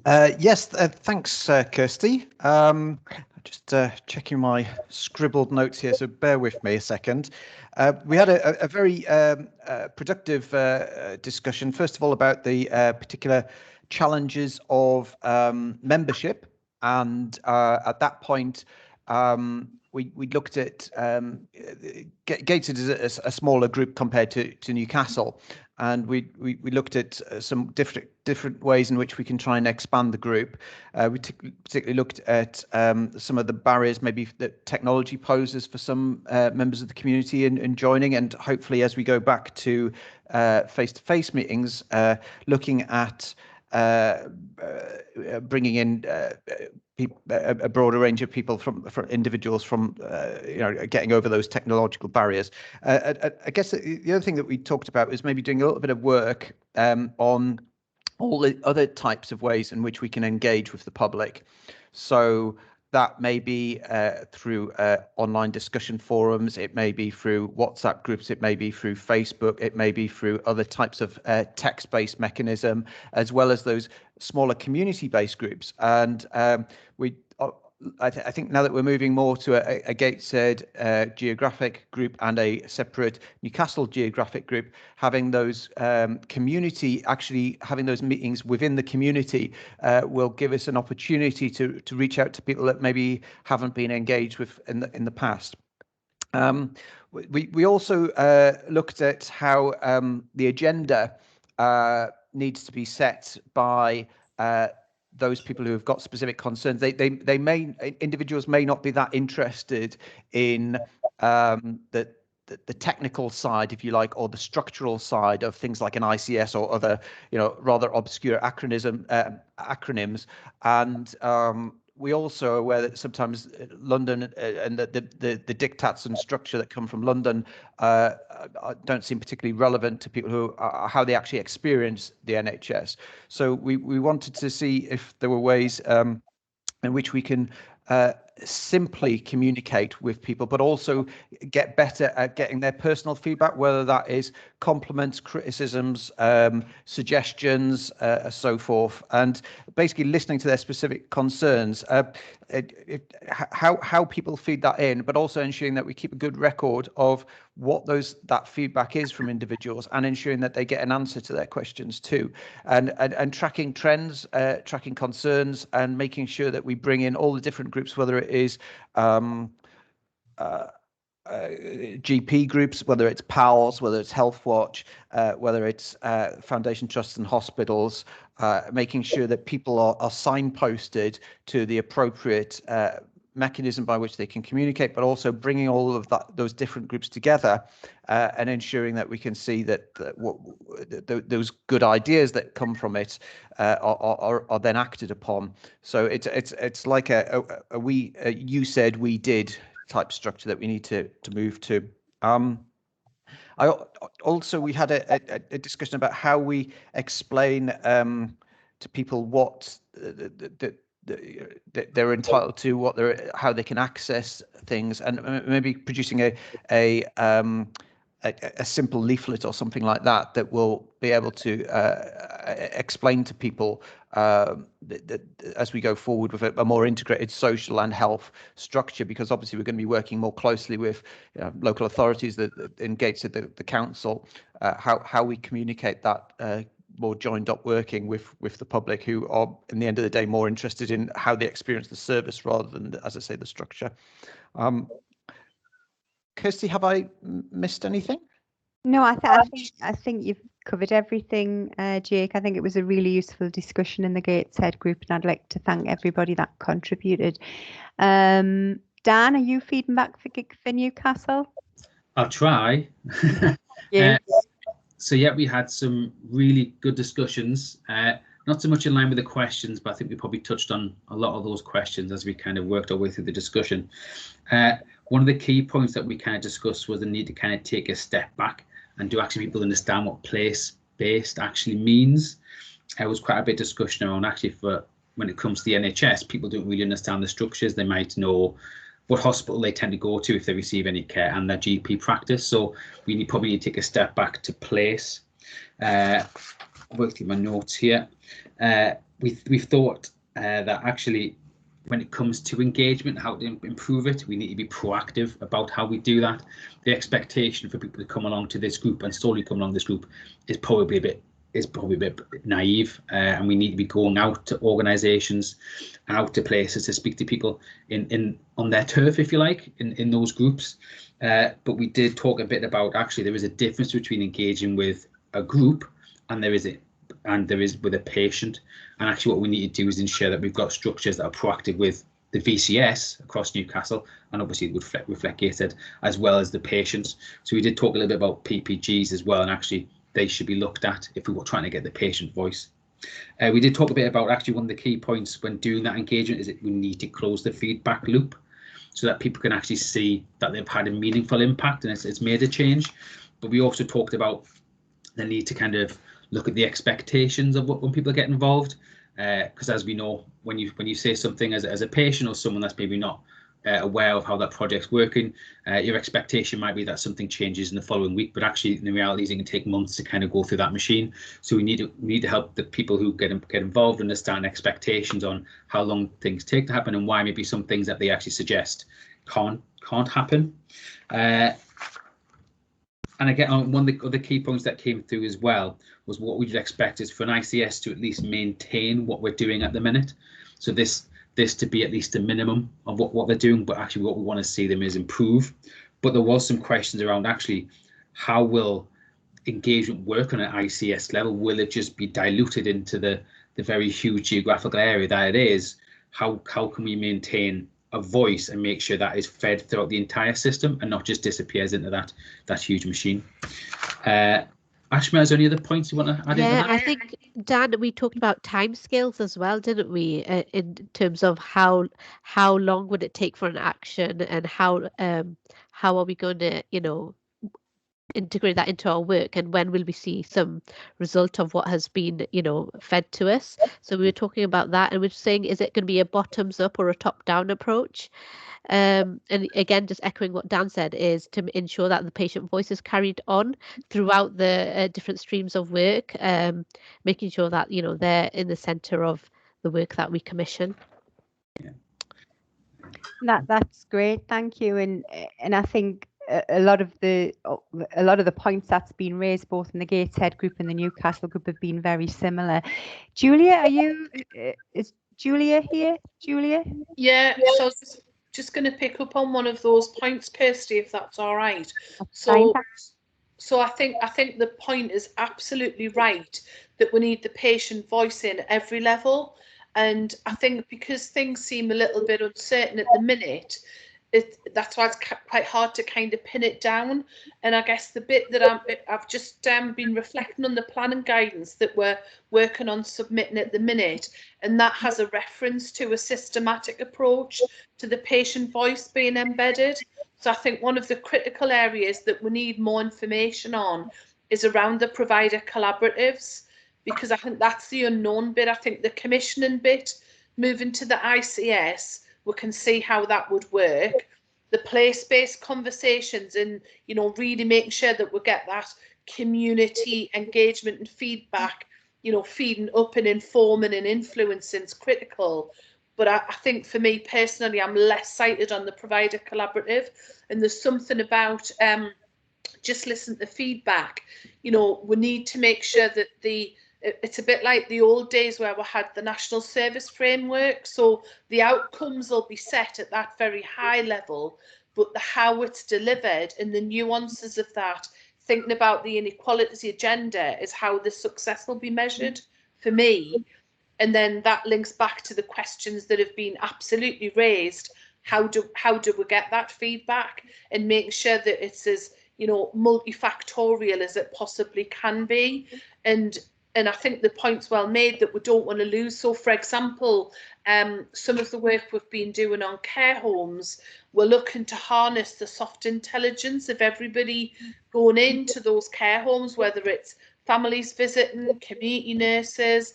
Yes, thanks, Kirsty. Just checking my scribbled notes here, so bear with me a second. We had a very productive discussion, first of all, about the particular challenges of membership. And at that point, we looked at Gateshead is a smaller group compared to Newcastle, and we looked at some different ways in which we can try and expand the group. We particularly looked at some of the barriers maybe that technology poses for some members of the community in joining, and hopefully as we go back to face-to-face meetings, looking at bringing in a broader range of people from individuals from getting over those technological barriers. I guess the other thing that we talked about is maybe doing a little bit of work on all the other types of ways in which we can engage with the public. So that may be through online discussion forums, it may be through WhatsApp groups, it may be through Facebook, it may be through other types of text-based mechanism, as well as those smaller community-based groups. And I think now that we're moving more to a Gateshead geographic group and a separate Newcastle geographic group, having those actually having those meetings within the community will give us an opportunity to reach out to people that maybe haven't been engaged with in the past. We also looked at how the agenda needs to be set by those people who have got specific concerns. Individuals may not be that interested in the technical side, if you like, or the structural side of things like an ICS or other, rather obscure acronyms. And we also are aware that sometimes London and the diktats and structure that come from London don't seem particularly relevant to people who how they actually experience the NHS. So we wanted to see if there were ways in which we can simply communicate with people, but also get better at getting their personal feedback, whether that is compliments, criticisms, suggestions, so forth, and basically listening to their specific concerns, how people feed that in, but also ensuring that we keep a good record of what that feedback is from individuals, and ensuring that they get an answer to their questions too, and tracking trends, tracking concerns, and making sure that we bring in all the different groups, whether it is GP groups, whether it's PALS, whether it's Health Watch, whether it's foundation trusts and hospitals, making sure that people are signposted to the appropriate mechanism by which they can communicate, but also bringing all of those different groups together and ensuring that we can see that those good ideas that come from it are then acted upon. So it's like a you said, we did type structure that we need to move to. We had a discussion about how we explain to people what they're entitled to, how they can access things, and maybe producing a simple leaflet or something like that will be able to explain to people that as we go forward with a more integrated social and health structure, because obviously we're going to be working more closely with local authorities that in Gateshead, the council, how we communicate that more joined up working with the public, who are, in the end of the day, more interested in how they experience the service rather than, as I say, the structure. Kirsty, have I missed anything? No, I think you've covered everything, Jake. I think it was a really useful discussion in the Gateshead group, and I'd like to thank everybody that contributed. Dan, are you feeding back for Newcastle? I'll try. Yeah. So yeah, we had some really good discussions, not so much in line with the questions, but I think we probably touched on a lot of those questions as we kind of worked our way through the discussion. One of the key points that we kind of discussed was the need to kind of take a step back and do actually people understand what place-based actually means. There was quite a bit of discussion around actually for when it comes to the NHS, people don't really understand the structures. They might know what hospital they tend to go to if they receive any care and their GP practice. So we probably need to take a step back to place. I've worked through my notes here. We've thought that actually when it comes to engagement, how to improve it, we need to be proactive about how we do that. The expectation for people to come along to this group and slowly come along this group is probably a bit is probably a bit naive, and we need to be going out to organisations and out to places to speak to people in on their turf, if you like, in those groups. But we did talk a bit about actually there is a difference between engaging with a group and there is with a patient. And actually what we need to do is ensure that we've got structures that are proactive with the VCS across Newcastle, and obviously it would reflect Gateshead, as well as the patients. So we did talk a little bit about PPGs as well, and actually they should be looked at if we were trying to get the patient voice. We did talk a bit about actually one of the key points when doing that engagement is that we need to close the feedback loop so that people can actually see that they've had a meaningful impact and it's made a change. But we also talked about the need to kind of look at the expectations of when people get involved, because as we know, when you say something as a patient or someone that's maybe not aware of how that project's working, your expectation might be that something changes in the following week, but actually in the reality is it can take months to kind of go through that machine. So we need to help the people who get involved understand expectations on how long things take to happen and why maybe some things that they actually suggest can't happen. And again, one of the other key points that came through as well was what we'd expect is for an ICS to at least maintain what we're doing at the minute. So this to be at least a minimum of what they're doing, but actually what we want to see them is improve. But there was some questions around actually how will engagement work on an ICS level? Will it just be diluted into the very huge geographical area that it is? How can we maintain a voice and make sure that is fed throughout the entire system and not just disappears into that huge machine? Ashma, is there any other points you want to add into that? I think, Dan, we talked about timescales as well, didn't we? In terms of how long would it take for an action, and how are we going to, integrate that into our work, and when will we see some result of what has been, fed to us? So we were talking about that, and we're saying, is it going to be a bottoms up or a top down approach? And again, just echoing what Dan said, is to ensure that the patient voice is carried on throughout the different streams of work, making sure that they're in the centre of the work that we commission. That's great, thank you. And I think a lot of the points that's been raised both in the Gateshead group and the Newcastle group have been very similar. Julia, is Julia here? Julia? Yeah, so just going to pick up on one of those points, Kirsty, if that's all right. So I think the point is absolutely right, that we need the patient voice in every level. And I think because things seem a little bit uncertain at the minute, that's why it's quite hard to kind of pin it down. And I guess the bit that I've just been reflecting on the planning guidance that we're working on submitting at the minute, and that has a reference to a systematic approach to the patient voice being embedded. So I think one of the critical areas that we need more information on is around the provider collaboratives, because I think that's the unknown bit. I think the commissioning bit, moving to the ICS, we can see how that would work. The place-based conversations and, really making sure that we get that community engagement and feedback, feeding up and informing and influencing is critical. But I think for me personally, I'm less sighted on the provider collaborative. And there's something about just listen to feedback. We need to make sure that it's a bit like the old days where we had the national service framework. So the outcomes will be set at that very high level, but how it's delivered and the nuances of that, thinking about the inequalities agenda, is how the success will be measured for me. And then that links back to the questions that have been absolutely raised. How do we get that feedback and make sure that it's as multifactorial as it possibly can be? And I think the point's well made that we don't want to lose. So, for example, some of the work we've been doing on care homes, we're looking to harness the soft intelligence of everybody going into those care homes, whether it's families visiting, community nurses,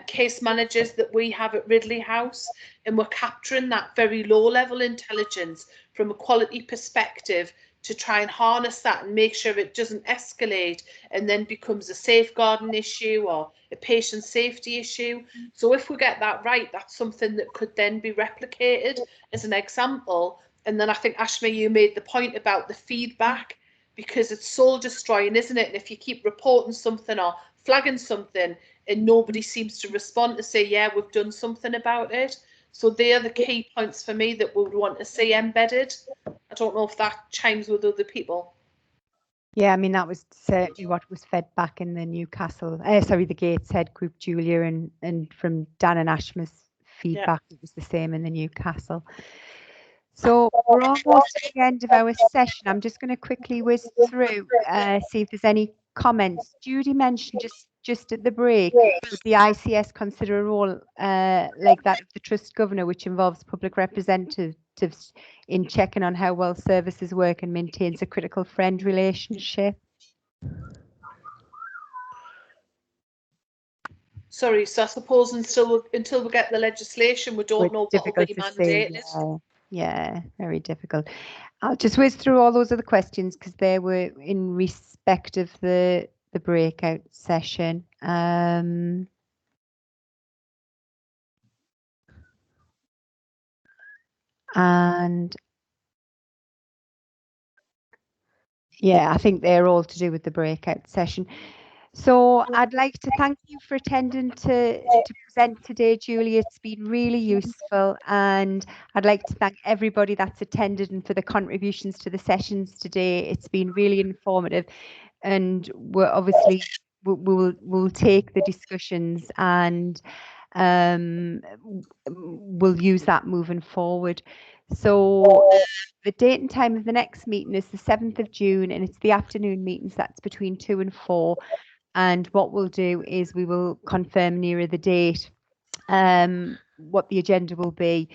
case managers that we have at Ridley House, and we're capturing that very low level intelligence from a quality perspective to try and harness that and make sure it doesn't escalate and then becomes a safeguarding issue or a patient safety issue. So if we get that right, that's something that could then be replicated as an example. And then I think, Ashma, you made the point about the feedback because it's soul destroying, isn't it? And if you keep reporting something or flagging something and nobody seems to respond to say, yeah, we've done something about it. So they are the key points for me that we would want to see embedded. I don't know if that chimes with other people. Yeah, I mean, that was certainly what was fed back in the the Gateshead group, Julia, and from Dan and Ashma's feedback, it was the same in the Newcastle. So we're almost at the end of our session. I'm just going to quickly whiz through, see if there's any comments. Judy mentioned just at the break, would the ICS consider a role like that of the trust governor, which involves public representatives in checking on how well services work and maintains a critical friend relationship? Sorry, so I suppose until we get the legislation, we don't know what will be mandated. Yeah, very difficult. I'll just whiz through all those other questions because they were in respect of the breakout session. And yeah, I think they're all to do with the breakout session. So I'd like to thank you for attending to present today, Julie. It's been really useful, and I'd like to thank everybody that's attended and for the contributions to the sessions today. It's been really informative, and we're obviously we'll take the discussions and we'll use that moving forward. So the date and time of the next meeting is the 7th of June, and it's the afternoon meetings. That's between 2 and 4. And what we'll do is we will confirm nearer the date what the agenda will be.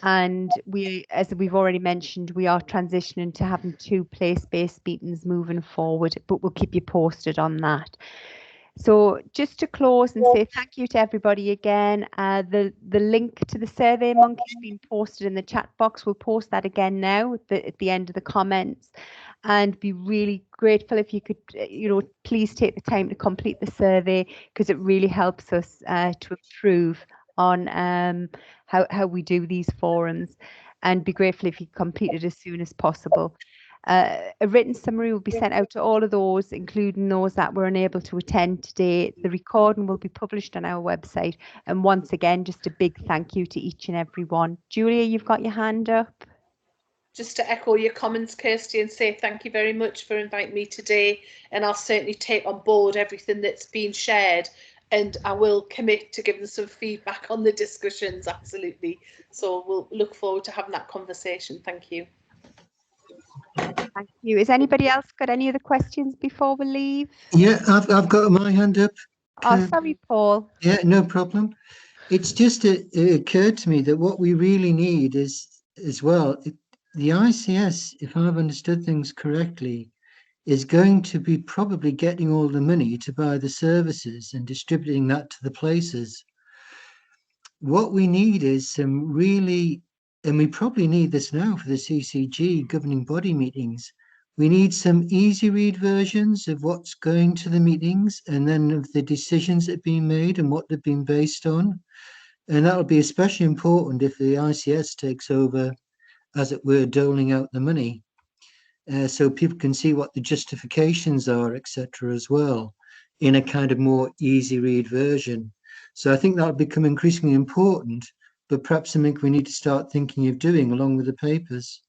And we, as we've already mentioned, we are transitioning to having 2 place-based meetings moving forward, but we'll keep you posted on that. So just to close and say thank you to everybody again. The link to the Survey Monkey has been posted in the chat box. We'll post that again now at the end of the comments, and be really grateful if you could, please take the time to complete the survey, because it really helps us to improve on how we do these forums, and be grateful if you complete it as soon as possible. A written summary will be sent out to all of those, including those that were unable to attend today. The recording will be published on our website. And once again, just a big thank you to each and every one. Julia, you've got your hand up. Just to echo your comments, Kirsty, and say thank you very much for inviting me today. And I'll certainly take on board everything that's been shared. And I will commit to giving some feedback on the discussions, absolutely. So we'll look forward to having that conversation. Thank you. Thank you. Has anybody else got any other questions before we leave? Yeah, I've got my hand up. Oh, sorry, Paul. Yeah, no problem. It's just it occurred to me that what we really need is, as well, the ICS, if I've understood things correctly, is going to be probably getting all the money to buy the services and distributing that to the places. What we need is some really, and we probably need this now for the CCG governing body meetings, we need some easy read versions of what's going to the meetings, and then of the decisions that have been made and what they've been based on. And that will be especially important if the ICS takes over, as it were, doling out the money. So people can see what the justifications are, etc., as well, in a kind of more easy read version. So I think that'll become increasingly important, but perhaps something we need to start thinking of doing along with the papers.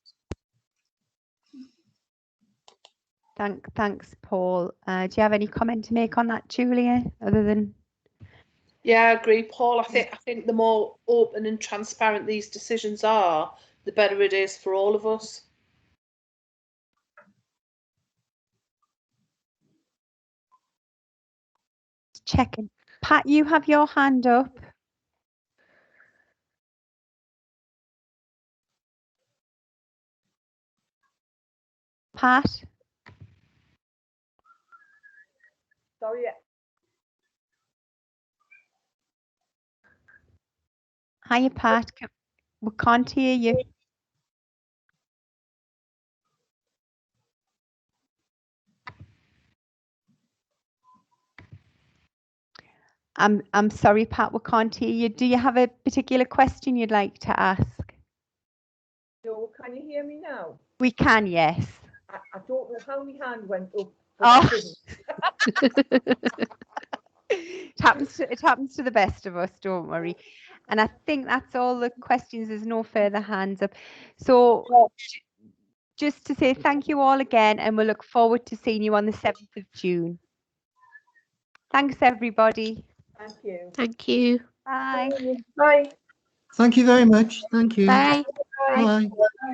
Thanks, Paul. Do you have any comment to make on that, Julia, other than? Yeah, I agree, Paul. I think the more open and transparent these decisions are, the better it is for all of us. Checking. Pat, you have your hand up. Pat? Sorry. Hiya, Pat. We can't hear you. I'm sorry, Pat, we can't hear you. Do you have a particular question you'd like to ask? No, can you hear me now? We can, yes. I don't know how my hand went up. Oh. It happens to the best of us, don't worry. And I think that's all the questions. There's no further hands up. So just to say thank you all again, and we'll look forward to seeing you on the 7th of June. Thanks, everybody. Thank you. Thank you. Bye. Bye. Thank you very much. Thank you. Bye. Bye.